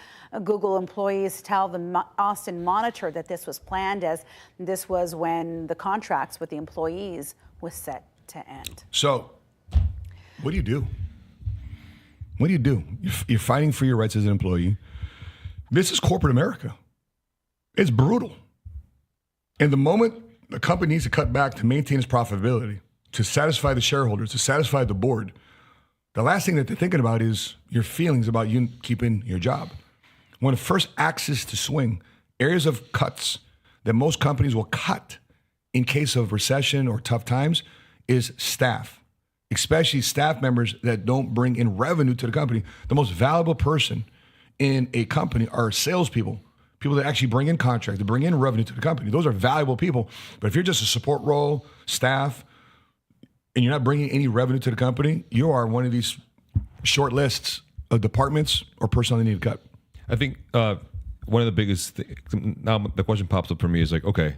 Google employees tell the Austin Monitor that this was planned, as this was when the contracts with the employees was set to end. So, what do you do? What do you do? You're fighting for your rights as an employee. This is corporate America. It's brutal. And the moment the company needs to cut back to maintain its profitability, to satisfy the shareholders, to satisfy the board, the last thing that they're thinking about is your feelings about you keeping your job. One of the first axes to swing, areas of cuts that most companies will cut in case of recession or tough times, is staff, especially staff members that don't bring in revenue to the company. The most valuable person in a company are salespeople. People that actually bring in contracts, that bring in revenue to the company. Those are valuable people. But if you're just a support role, staff, and you're not bringing any revenue to the company, you are one of these short lists of departments or personnel that need to cut. I think one of the biggest things, now the question pops up for me is like, okay,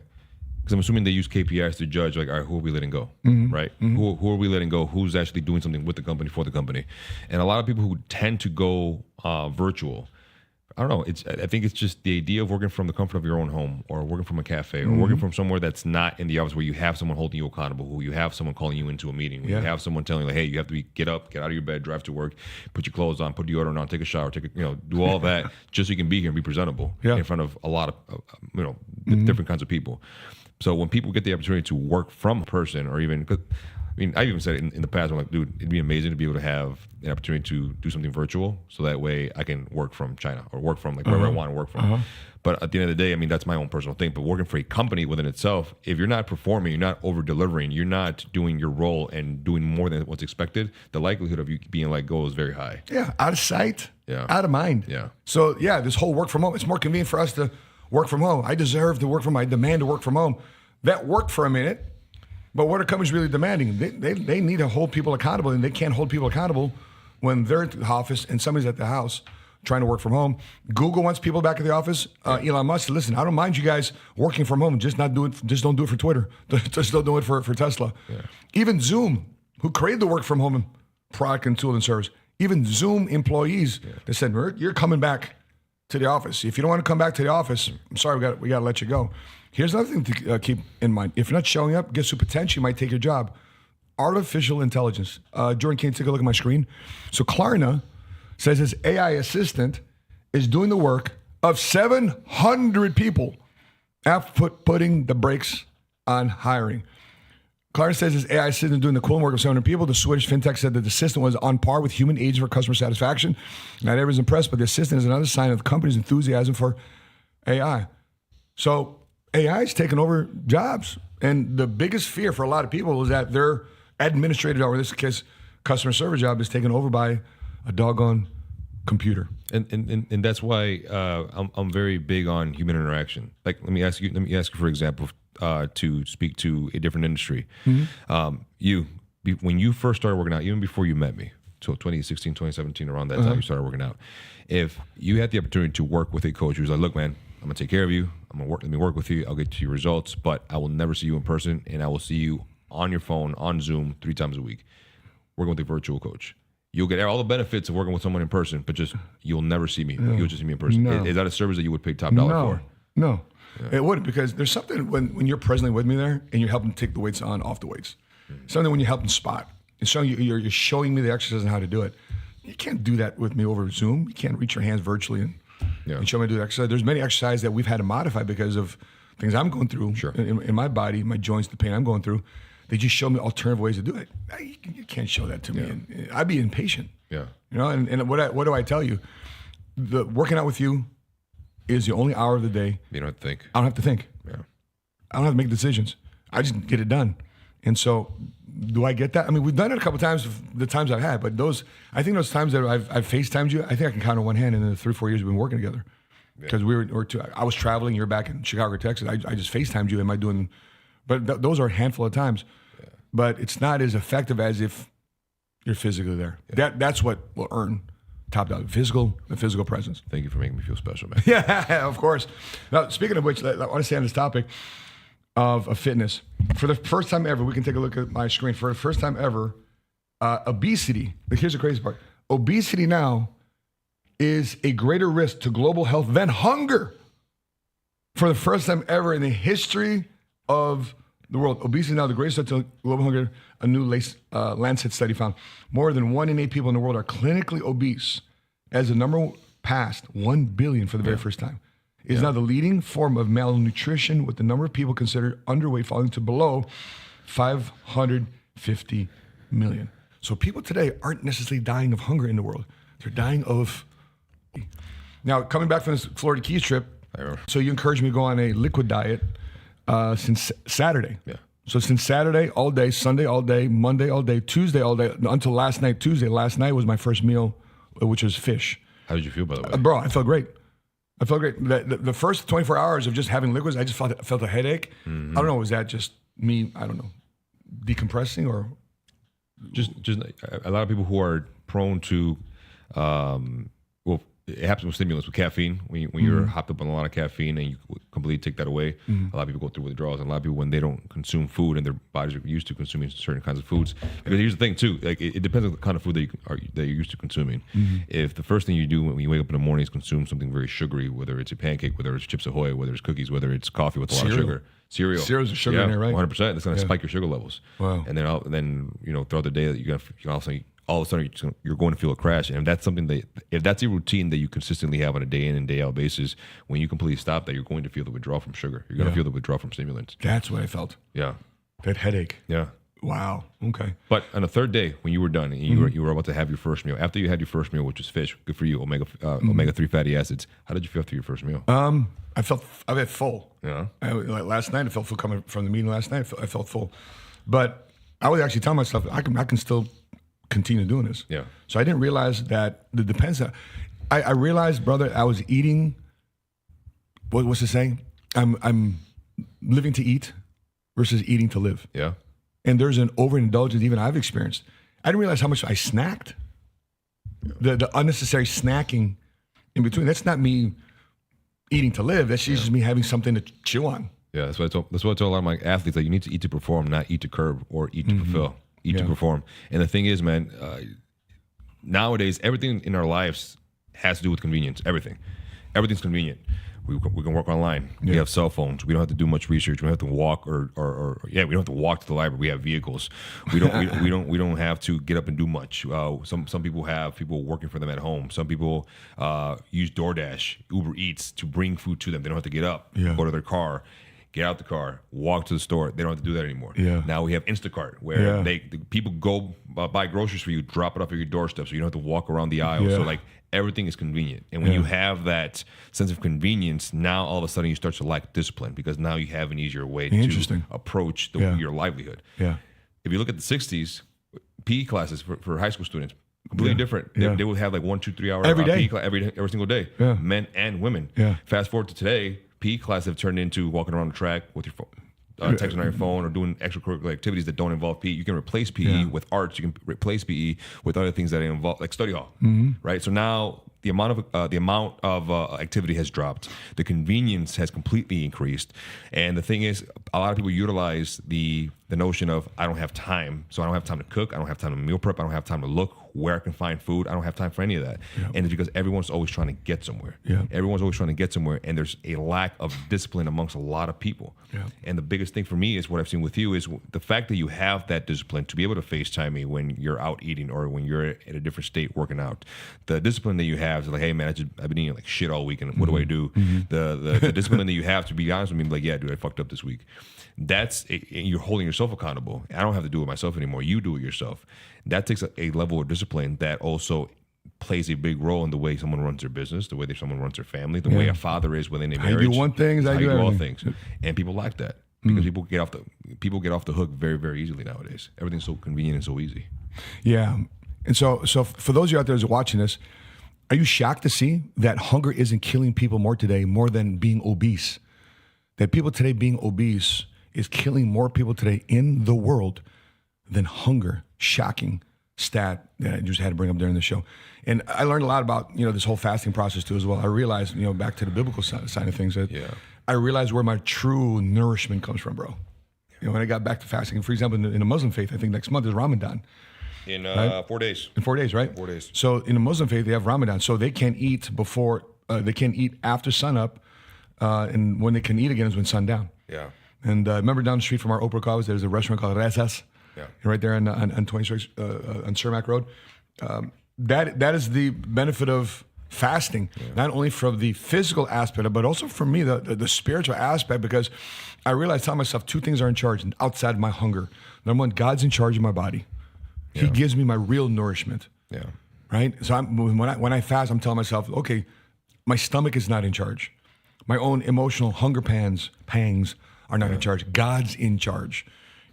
because I'm assuming they use KPIs to judge, like, all right, who are we letting go, right? Who are we letting go? Who's actually doing something with the company, for the company? And a lot of people who tend to go virtual, I don't know. I think it's just the idea of working from the comfort of your own home, or working from a cafe, or working from somewhere that's not in the office, where you have someone holding you accountable, who you have someone calling you into a meeting, where you have someone telling you, like, hey, you have to get up, get out of your bed, drive to work, put your clothes on, put deodorant on, take a shower, do all that just so you can be here and be presentable in front of a lot of different kinds of people. So when people get the opportunity to work from a person, or even, I've even said it in the past, I'm like, dude, it'd be amazing to be able to have an opportunity to do something virtual, so that way I can work from China, or work from wherever I want to work from. But at the end of the day, that's my own personal thing. But working for a company within itself, if you're not performing, you're not over delivering, you're not doing your role and doing more than what's expected, the likelihood of you being let go is very high. Yeah, out of sight, out of mind. Yeah. So this whole work from home, it's more convenient for us to work from home. I deserve to work from home. I demand to work from home. That worked for a minute, but what are companies really demanding? They need to hold people accountable, and they can't hold people accountable when they're at the office and somebody's at the house trying to work from home. Google wants people back at the office. Elon Musk said, listen, I don't mind you guys working from home. Just don't do it for Twitter. Just don't do it for Tesla. Yeah. Even Zoom, who created the work from home product and tool and service, even Zoom employees, they said, you're coming back to the office. If you don't want to come back to the office, I'm sorry, we got to let you go. Here's another thing to keep in mind. If you're not showing up, guess who potentially might take your job? Artificial intelligence. Jordan, can you take a look at my screen? So Klarna says its AI assistant is doing the work of 700 people after putting the brakes on hiring. Klarna says its AI assistant is doing the equivalent work of 700 people. The Swedish fintech said that the system was on par with human agents for customer satisfaction. Not everyone's impressed, but the assistant is another sign of the company's enthusiasm for AI. So AI is taking over jobs. And the biggest fear for a lot of people is that their administrative, or in this case, customer service job is taken over by a doggone computer. And that's why I'm very big on human interaction. Like, let me ask you for example, to speak to a different industry. When you first started working out, even before you met me, so 2016, 2017, around that time you started working out, if you had the opportunity to work with a coach who's like, look, man, I'm gonna take care of you. Let me work with you. I'll get to your results, but I will never see you in person, and I will see you on your phone, on Zoom, 3 times a week, working with a virtual coach. You'll get all the benefits of working with someone in person, but you'll never see me. You'll just see me in person. No. Is that a service that you would pay top dollar for? No. Yeah. It wouldn't, because there's something when you're presently with me there and you're helping take the weights on, off the weights. Something when you're helping spot. It's showing you're showing me the exercise and how to do it. You can't do that with me over Zoom. You can't reach your hands virtually and show me how to do the exercise. There's many exercises that we've had to modify because of things I'm going through in my body, my joints, the pain I'm going through. They just show me alternative ways to do it. You can't show that to me. And I'd be impatient. Yeah. And what do I tell you? The working out with you is the only hour of the day. You don't have to think. I don't have to think. Yeah. I don't have to make decisions. I just get it done. And so, do I get that? I mean, we've done it a couple of times, the times I've had, but I think those times that I've FaceTimed you, I think I can count on one hand in the 3 or 4 years we've been working together. Because I was traveling, you're back in Chicago, Texas. I just FaceTimed you. But those are a handful of times. Yeah. But it's not as effective as if you're physically there. That's what will earn top dollar. The physical presence. Thank you for making me feel special, man. Yeah, of course. Now, speaking of which, I want to stay on this topic of fitness. For the first time ever, we can take a look at my screen. For the first time ever, obesity. Here's the crazy part. Obesity now is a greater risk to global health than hunger. For the first time ever in the history of the world, obesity is now the greatest threat to global hunger. A new Lancet study found more than 1 in 8 people in the world are clinically obese, as the number passed 1 billion for the very first time. It is now the leading form of malnutrition, with the number of people considered underweight falling to below 550 million. So people today aren't necessarily dying of hunger in the world. They're dying of... Now, coming back from this Florida Keys trip, so you encouraged me to go on a liquid diet since Saturday. Yeah. So since Saturday all day, Sunday all day, Monday all day, Tuesday all day, until last night, Tuesday. Last night was my first meal, which was fish. How did you feel, by the way? Bro, I felt great. The first 24 hours of just having liquids, I just felt a headache. Mm-hmm. I don't know, was that just me, I don't know, decompressing or? Just a lot of people who are prone to, well, it happens with stimulants, with caffeine. When you're hopped up on a lot of caffeine and you completely take that away, a lot of people go through withdrawals. And a lot of people, when they don't consume food and their bodies are used to consuming certain kinds of foods, because here's the thing too, like it depends on the kind of food that you're used to consuming. If the first thing you do when you wake up in the morning is consume something very sugary, whether it's a pancake, whether it's Chips Ahoy, whether it's cookies, whether it's coffee with a lot of sugar. Cereal's sugar in there, right? 100%. That's going to spike your sugar levels. Wow. And then throughout the day, all of a sudden you're going to feel a crash. And if that's something if that's a routine that you consistently have on a day in and day out basis, when you completely stop that, you're going to feel the withdrawal from sugar. You're going to feel the withdrawal from stimulants. That's what I felt. Yeah. That headache. Yeah. Wow. Okay. But on the third day, when you were done and you were about to have your first meal, after you had your first meal, which was fish, good for you, omega-3 fatty acids. How did you feel after your first meal? I felt full. Yeah. Last night, I felt full coming from the meeting last night. I felt full. But I was actually telling myself, I can still continue doing this. Yeah. So I didn't realize that it depends. I realized, brother, I was eating, what's the saying? I'm living to eat versus eating to live. Yeah. And there's an overindulgence even I've experienced. I didn't realize how much I snacked. The unnecessary snacking in between. That's not me eating to live. That's just me having something to chew on. Yeah, that's what I tell a lot of my athletes. Like, you need to eat to perform, not eat to curb or eat to fulfill. Eat to perform. And the thing is, man, nowadays everything in our lives has to do with convenience. Everything's convenient. We can work online. We have cell phones. We don't have to do much research. We don't have to walk we don't have to walk to the library. We have vehicles. We don't have to get up and do much. Some people have people working for them at home. Some people use DoorDash, Uber Eats to bring food to them. They don't have to get up, go to their car, get out the car, walk to the store. They don't have to do that anymore. Yeah. Now we have Instacart, where people go buy groceries for you, drop it off at your doorstep, so you don't have to walk around the aisle. So everything is convenient. And when you have that sense of convenience, now all of a sudden you start to lack discipline, because now you have an easier way to approach your livelihood. Yeah. If you look at the 60s, PE classes for high school students, completely different. They would have like 1, 2, 3 hour every day. PE class every single day, men and women. Fast forward to today, PE classes have turned into walking around the track with your phone. Texting on your phone or doing extracurricular activities that don't involve PE. You can replace PE with arts. You can replace PE with other things that involve, like study hall, right? So now the amount of activity has dropped. The convenience has completely increased, and the thing is, a lot of people utilize the notion of, I don't have time, so I don't have time to cook. I don't have time to meal prep. I don't have time to look where I can find food. I don't have time for any of that. And it's because everyone's always trying to get somewhere. Everyone's always trying to get somewhere, and there's a lack of discipline amongst a lot of people. And the biggest thing for me is what I've seen with you is the fact that you have that discipline to be able to FaceTime me when you're out eating or when you're at a different state working out. The discipline that you have is like, hey man, I've been eating like shit all week, and what do I do? The discipline that you have to be honest with me, like, yeah, dude, I fucked up this week. You're holding yourself accountable. I don't have to do it myself anymore. You do it yourself. That takes a level of discipline that also plays a big role in the way someone runs their business, the way someone runs their family, the way a father is within a marriage. I do one thing, I do all things, and people lack that because people get off the hook very, very easily nowadays. Everything's so convenient and so easy. Yeah, and so for those of you out there who's watching this, are you shocked to see that hunger isn't killing people more today, more than being obese? That people today being obese is killing more people today in the world than hunger. Shocking stat that I just had to bring up during the show. And I learned a lot about, this whole fasting process too as well. I realized, back to the biblical side of things, that I realized where my true nourishment comes from, bro. When I got back to fasting, for example, in the Muslim faith, I think next month is Ramadan. In right? 4 days. In 4 days, right? 4 days. So in the Muslim faith, they have Ramadan. So they can't eat before, they can't eat after sunup. And when they can eat again is when sundown. Yeah. And remember down the street from our Oprah Cause, there's a restaurant called Rezas. Yeah. Right there on 26 on Cermak Road. That is the benefit of fasting, not only from the physical aspect, but also for me, the spiritual aspect, because I realized, tell myself, two things are in charge outside of my hunger. Number one, God's in charge of my body. He gives me my real nourishment. Yeah. Right? So when I fast, I'm telling myself, okay, my stomach is not in charge. My own emotional hunger pangs are not in charge. God's in charge.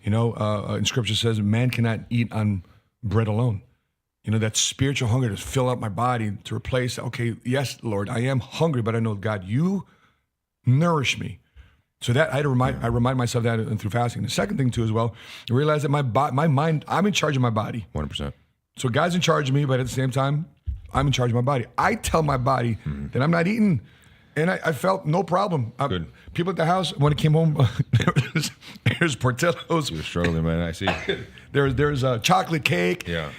In Scripture says, man cannot eat on bread alone. That spiritual hunger to fill up my body, to replace, okay, yes, Lord, I am hungry, but I know, God, you nourish me. So that I remind myself that through fasting. The second thing too as well, I realize that my mind, I'm in charge of my body. 100%. So God's in charge of me, but at the same time, I'm in charge of my body. I tell my body that I'm not eating, and I felt no problem. Good. People at the house, when I came home, there's Portillo's. You're struggling, man. I see. There's a chocolate cake. Yeah.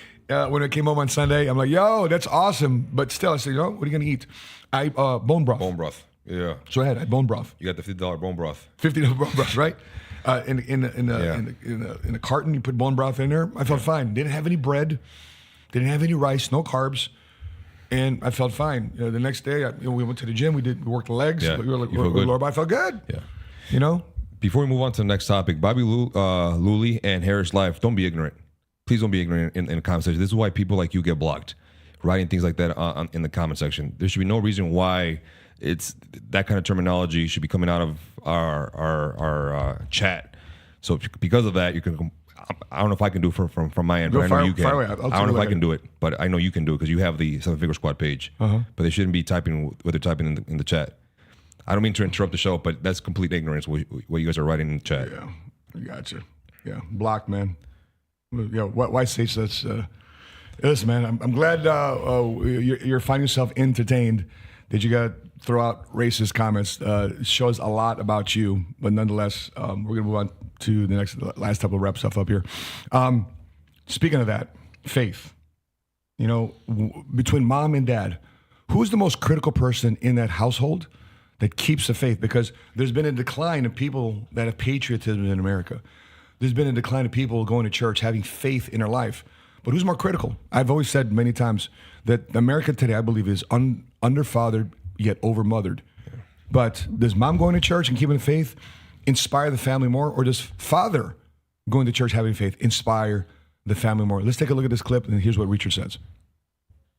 When I came home on Sunday, I'm like, yo, that's awesome. But still, I said, what are you going to eat? I bone broth. Bone broth. Yeah. So I had bone broth. You got the $50 bone broth. $50 bone broth, right? In a carton, you put bone broth in there. I felt fine. Didn't have any bread. Didn't have any rice. No carbs. And I felt fine. The next day, we went to the gym. We worked the legs. Yeah. We were like, You feel good? I felt good. Yeah. Before we move on to the next topic, Bobby Lully and Harris Life, don't be ignorant. Please don't be ignorant in the comment section. This is why people like you get blocked, writing things like that in the comment section. There should be no reason why it's that kind of terminology should be coming out of our chat. So because of that, you can. I don't know if I can do it from my end, but I know you can. I don't know if I can do it, but I know you can do it because you have the 7 Figure Squad page. But they shouldn't be typing what they're typing in the chat. I don't mean to interrupt the show, but that's complete ignorance what you guys are writing in the chat. Yeah, I gotcha. Yeah, blocked, man. Why say such? Listen, man, I'm glad you're finding yourself entertained. That you got to throw out racist comments. It shows a lot about you, but nonetheless, we're gonna move on to the last couple of wrap stuff up here. Speaking of that, faith. Between mom and dad, who's the most critical person in that household that keeps the faith? Because there's been a decline of people that have patriotism in America. There's been a decline of people going to church, having faith in their life. But who's more critical? I've always said many times that America today, I believe, is underfathered yet overmothered. But does mom going to church and keeping the faith inspire the family more? Or does father going to church having faith inspire the family more? Let's take a look at this clip, and here's what Richard says.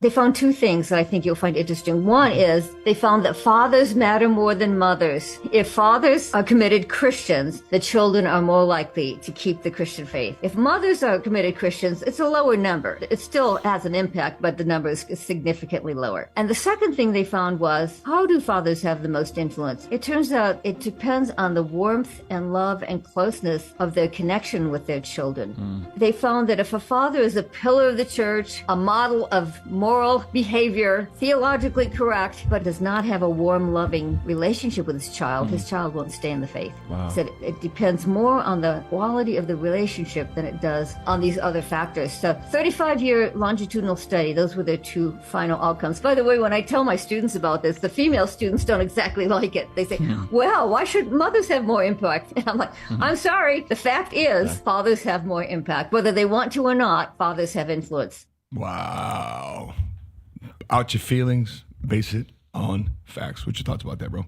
They found two things that I think you'll find interesting. One is they found that fathers matter more than mothers. If fathers are committed Christians, the children are more likely to keep the Christian faith. If mothers are committed Christians, it's a lower number. It still has an impact, but the number is significantly lower. And the second thing they found was, how do fathers have the most influence? It turns out it depends on the warmth and love and closeness of their connection with their children. They found that if a father is a pillar of the church, a model of moral behavior, theologically correct, but does not have a warm, loving relationship with his child won't stay in the faith. Wow. So it depends more on the quality of the relationship than it does on these other factors. So 35-year longitudinal study, those were their two final outcomes. By the way, when I tell my students about this, the female students don't exactly like it. They say, well, why should mothers have more impact? And I'm like, I'm sorry. The fact is, fathers have more impact. Whether they want to or not, fathers have influence. Wow. Out your feelings, base it on facts. What your thoughts about that, bro?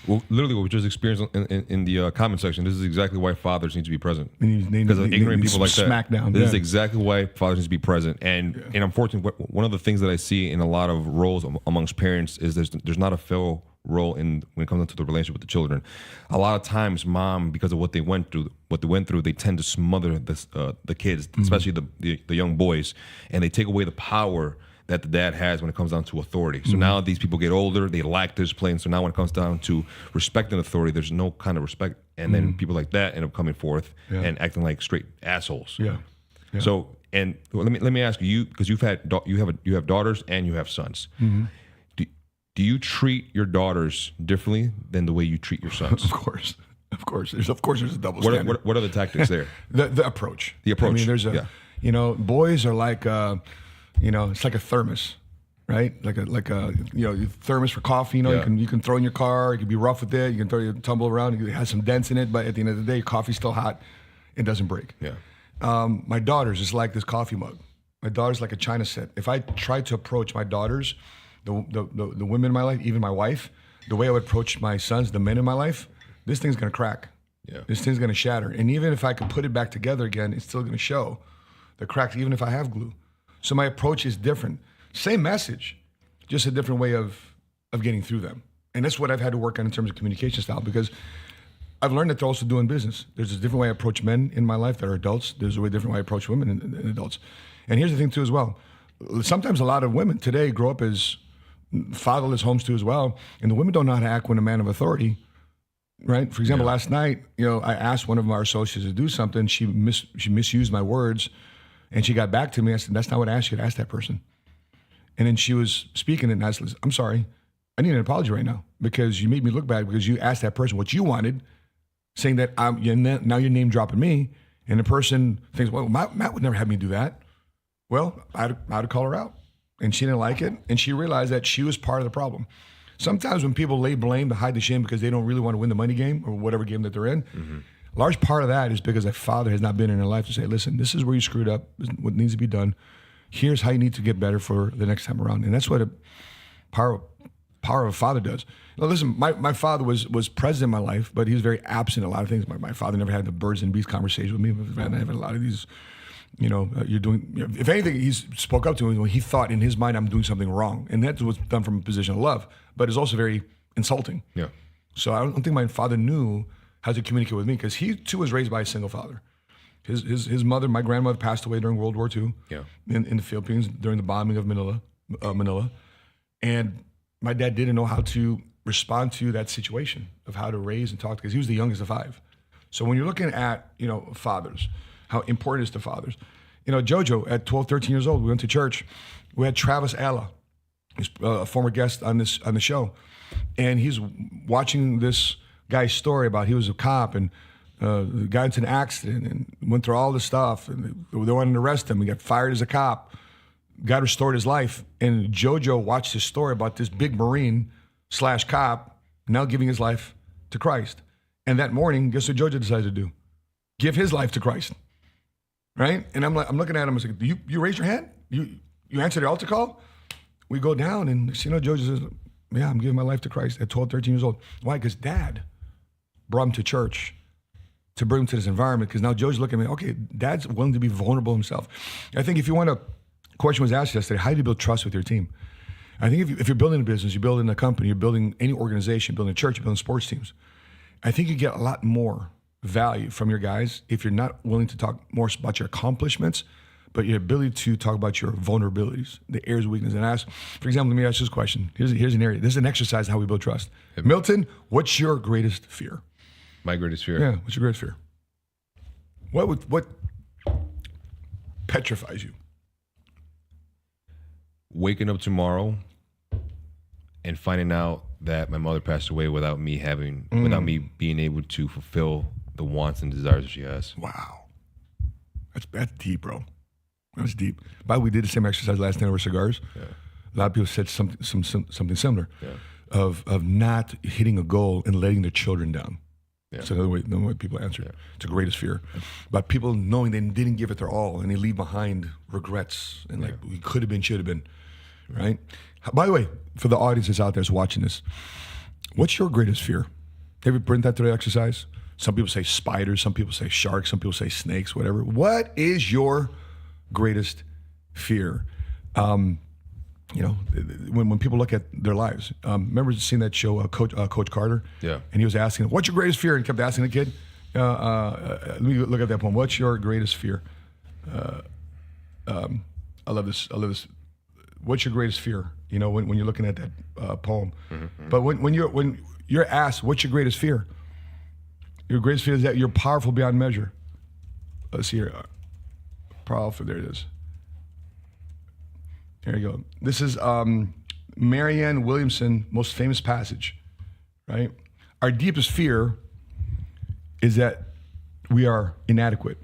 Well, literally what we just experienced in the comment section, this is exactly why fathers need to be present. They Because of ignorant people like that. Smackdown. This is exactly why fathers need to be present. And unfortunately, one of the things that I see in a lot of roles amongst parents is there's not a fair role when it comes to the relationship with the children. A lot of times, mom, because of what they went through, they tend to smother the kids, especially the young boys, and they take away the power that the dad has when it comes down to authority. So now these people get older, they lack discipline. So now when it comes down to respect and authority, there's no kind of respect. And then people like that end up coming forth and acting like straight assholes. Yeah. So And let me ask you, because you have daughters and you have sons. Mm-hmm. Do you treat your daughters differently than the way you treat your sons? Of course. There's a double standard. What are the tactics there? The approach. The approach. I mean, there's boys are like, it's like a thermos, right? Like a thermos for coffee. You can throw in your car. You can be rough with it. You can throw your tumble around. It has some dents in it, but at the end of the day, coffee's still hot. It doesn't break. Yeah. My daughters is like this coffee mug. My daughter's like a china set. If I try to approach my daughters, the women in my life, even my wife, the way I would approach my sons, the men in my life, this thing's gonna crack. Yeah. This thing's gonna shatter. And even if I could put it back together again, it's still gonna show the cracks, even if I have glue. So my approach is different. Same message, just a different way of getting through them. And that's what I've had to work on in terms of communication style, because I've learned that they're also doing business. There's a different way I approach men in my life that are adults. There's a different way I approach women and adults. And here's the thing too as well. Sometimes a lot of women today grow up as fatherless homes too as well. And the women don't know how to act when a man of authority, right? For example, last night, I asked one of our associates to do something. She misused my words, and she got back to me. I said, "That's not what I asked you to ask that person." And then she was speaking, and I said, "I'm sorry. I need an apology right now because you made me look bad because you asked that person what you wanted, saying that now you're name dropping me." And the person thinks, "Well, Matt would never have me do that." Well, I had to call her out. And she didn't like it, and she realized that she was part of the problem. Sometimes when people lay blame to hide the shame because they don't really want to win the money game or whatever game that they're in, a large part of that is because a father has not been in their life to say, "Listen, this is where you screwed up. This is what needs to be done. Here's how you need to get better for the next time around." And that's what a power of a father does. Now, listen, my father was present in my life, but he was very absent in a lot of things. My father never had the birds and bees conversation with me. I had a lot of these. You're doing, if anything, he spoke up to me when he thought in his mind I'm doing something wrong. And that was done from a position of love, but it's also very insulting. Yeah. So I don't think my father knew how to communicate with me because he too was raised by a single father. His mother, my grandmother, passed away during World War II in the Philippines during the bombing of Manila. And my dad didn't know how to respond to that situation of how to raise and talk because he was the youngest of five. So when you're looking at, fathers, how important it is to fathers. Jojo, at 12, 13 years old, we went to church. We had Travis Alla, who's a former guest on the show. And he's watching this guy's story about he was a cop and the guy into an accident and went through all this stuff. And they wanted to arrest him. He got fired as a cop. God restored his life. And Jojo watched his story about this big Marine / cop now giving his life to Christ. And that morning, guess what Jojo decided to do? Give his life to Christ. Right? And I'm looking at him, I was like, you raise your hand? You answer the altar call? We go down and Jojo says, "Yeah, I'm giving my life to Christ at 12, 13 years old." Why? Because Dad brought him to church to bring him to this environment. Because now Jojo's looking at me, okay, Dad's willing to be vulnerable himself. I think if you want to, question was asked yesterday, how do you build trust with your team? I think if you're building a business, you're building a company, you're building any organization, building a church, you're building sports teams, I think you get a lot more value from your guys if you're not willing to talk more about your accomplishments, but your ability to talk about your vulnerabilities, the areas of weakness. And ask, for example, let me ask you this question. Here's an area. This is an exercise in how we build trust. Yep. Milton, what's your greatest fear? My greatest fear? Yeah, what's your greatest fear? What petrifies you? Waking up tomorrow and finding out that my mother passed away without me being able to fulfill the wants and desires that she has. Wow. That's deep, bro. That's deep. By the way, we did the same exercise last night over cigars. Yeah. A lot of people said something similar of not hitting a goal and letting their children down. Yeah. That's another way people answer it. Yeah. It's the greatest fear. But people knowing they didn't give it their all and they leave behind regrets and like we could have been, should have been, right? By the way, for the audience that's out there that's watching this, what's your greatest fear? Have you been that through the exercise? Some people say spiders, some people say sharks, some people say snakes, whatever. What is your greatest fear? When people look at their lives, remember seeing that show, Coach Carter? Yeah. And he was asking, "What's your greatest fear?" And he kept asking the kid. Let me look at that poem. What's your greatest fear? I love this. What's your greatest fear? When you're looking at that poem. Mm-hmm. But when you're asked, what's your greatest fear? Your greatest fear is that you're powerful beyond measure. Let's see here. Powerful. There it is. There you go. This is Marianne Williamson, most famous passage, right? Our deepest fear is that we are inadequate.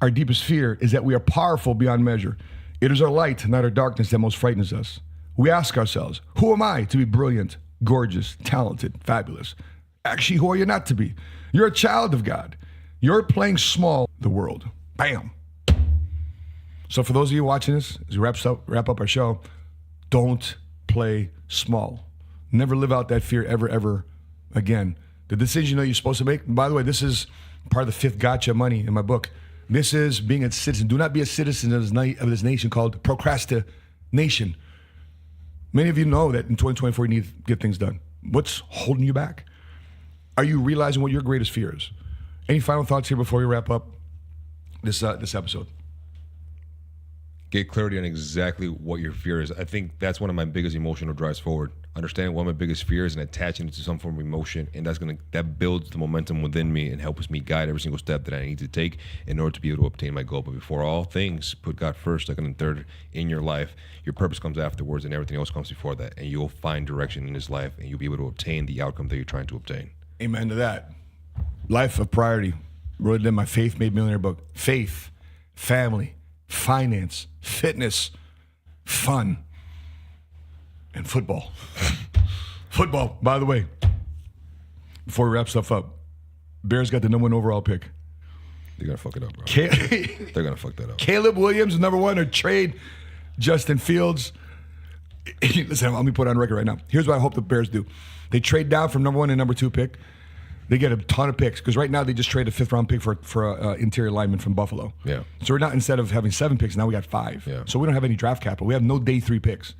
Our deepest fear is that we are powerful beyond measure. It is our light, not our darkness, that most frightens us. We ask ourselves, who am I to be brilliant, gorgeous, talented, fabulous? Actually, who are you not to be? You're a child of God. You're playing small the world. Bam. So for those of you watching this, as we wrap up our show, don't play small. Never live out that fear ever again. The decision you know you're supposed to make, by the way, this is part of the fifth gotcha money in my book. This is being a citizen. Do not be a citizen of this nation called procrastination. Many of you know that in 2024 you need to get things done. What's holding you back? Are you realizing what your greatest fear is? Any final thoughts here before we wrap up this episode? Get clarity on exactly what your fear is. I think that's one of my biggest emotional drives forward. Understanding what my biggest fear is and attaching it to some form of emotion, and that builds the momentum within me and helps me guide every single step that I need to take in order to be able to obtain my goal. But before all things, put God first, second, and third in your life. Your purpose comes afterwards, and everything else comes before that. And you'll find direction in this life, and you'll be able to obtain the outcome that you're trying to obtain. Amen to that. Life of priority. Wrote it in my Faith Made Millionaire book. Faith, family, finance, fitness, fun, and football. Football, by the way, before we wrap stuff up, Bears got the #1 overall pick. They're going to fuck it up, bro. They're going to fuck that up. Caleb Williams, #1, or trade Justin Fields. Listen, let me put it on record right now. Here's what I hope the Bears do. They trade down from #1 and #2 pick. They get a ton of picks because right now they just trade a 5th-round pick for an interior lineman from Buffalo. Yeah. So we're not, instead of having 7 picks, now we got 5. Yeah. So we don't have any draft capital. We have no day 3 picks.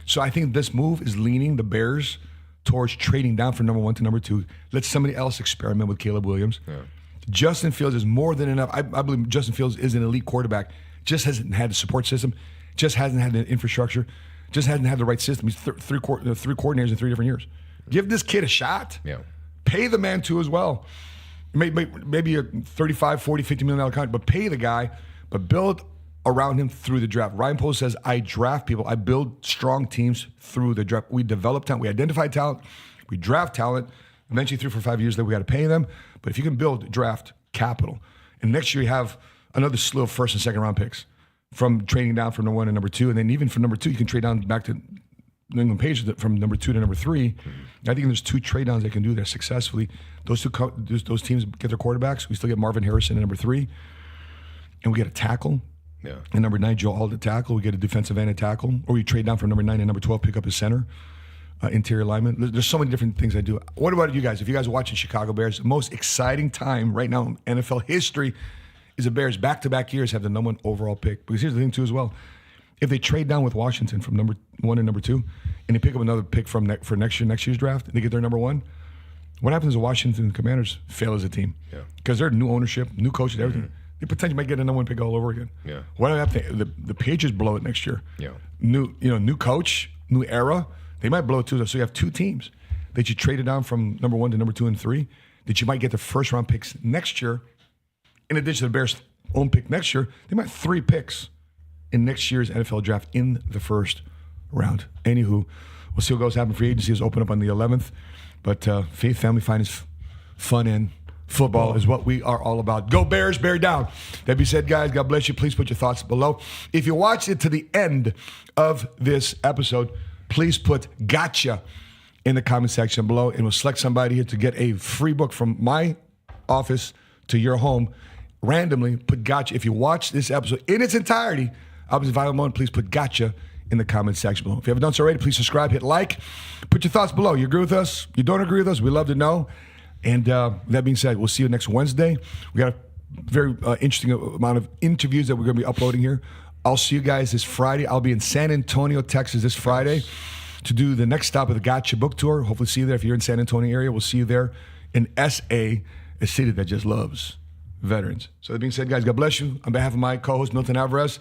So I think this move is leaning the Bears towards trading down from #1 to #2. Let somebody else experiment with Caleb Williams. Yeah. Justin Fields is more than enough. I believe Justin Fields is an elite quarterback. Just hasn't had the support system. Just hasn't had the infrastructure. Just hasn't had the right system. He's three coordinators in 3 different years. Give this kid a shot. Yeah. Pay the man too as well. Maybe a $35, $40, $50 million contract, but pay the guy, but build around him through the draft. Ryan Post says, I draft people. I build strong teams through the draft. We develop talent. We identify talent. We draft talent. Eventually 3 for 5 years later, we got to pay them. But if you can build draft capital, and next year you have another slew of 1st and 2nd round picks from trading down from #1 and #2. And then even from #2, you can trade down back to New England Patriots from #2 to #3. I think there's 2 trade downs they can do there successfully. Those teams get their quarterbacks. We still get Marvin Harrison at #3, and we get a tackle. Yeah. And #9, Joe Alt at tackle. We get a defensive end at tackle, or we trade down from #9 and #12, pick up a center, interior lineman. There's so many different things I do. What about you guys? If you guys are watching Chicago Bears, the most exciting time right now in NFL history is the Bears back-to-back years have the #1 overall pick. Because here's the thing too as well. If they trade down with Washington from #1 and #2, and they pick up another pick for next year's draft, and they get their #1, what happens is the Washington Commanders fail as a team? Yeah. Because they're new ownership, new coaches, everything. They potentially might get a #1 pick all over again. Yeah. What happens? The Patriots blow it next year. Yeah. New coach, new era. They might blow it too. So you have 2 teams that you traded down from #1 to #2 and 3 that you might get the 1st-round picks next year. In addition to the Bears' own pick next year, they might have 3 picks in next year's NFL draft in the 1st round. Anywho, we'll see what goes happen. Free agency is open up on the 11th. But faith, family, finance, fun, and football is what we are all about. Go Bears, bear down. That being said, guys, God bless you. Please put your thoughts below. If you watched it to the end of this episode, please put gotcha in the comment section below, and we'll select somebody here to get a free book from my office to your home. Randomly, put gotcha. If you watch this episode in its entirety, I'll be vital mode. Please put gotcha in the comment section below. If you haven't done so already, please subscribe, hit like, put your thoughts below. You agree with us? You don't agree with us? We love to know. And that being said, we'll see you next Wednesday. We got a very interesting amount of interviews that we're going to be uploading here. I'll see you guys this Friday. I'll be in San Antonio, Texas this Friday to do the next stop of the Gotcha book tour. Hopefully see you there. If you're in San Antonio area, we'll see you there in SA, a city that just loves veterans. So that being said, guys, God bless you. On behalf of my co-host, Milton Alvarez,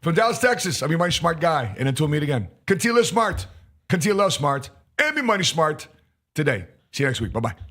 from Dallas, Texas, I'm your money smart guy. And until we meet again, continue to live smart, continue to love smart, and be money smart today. See you next week. Bye-bye.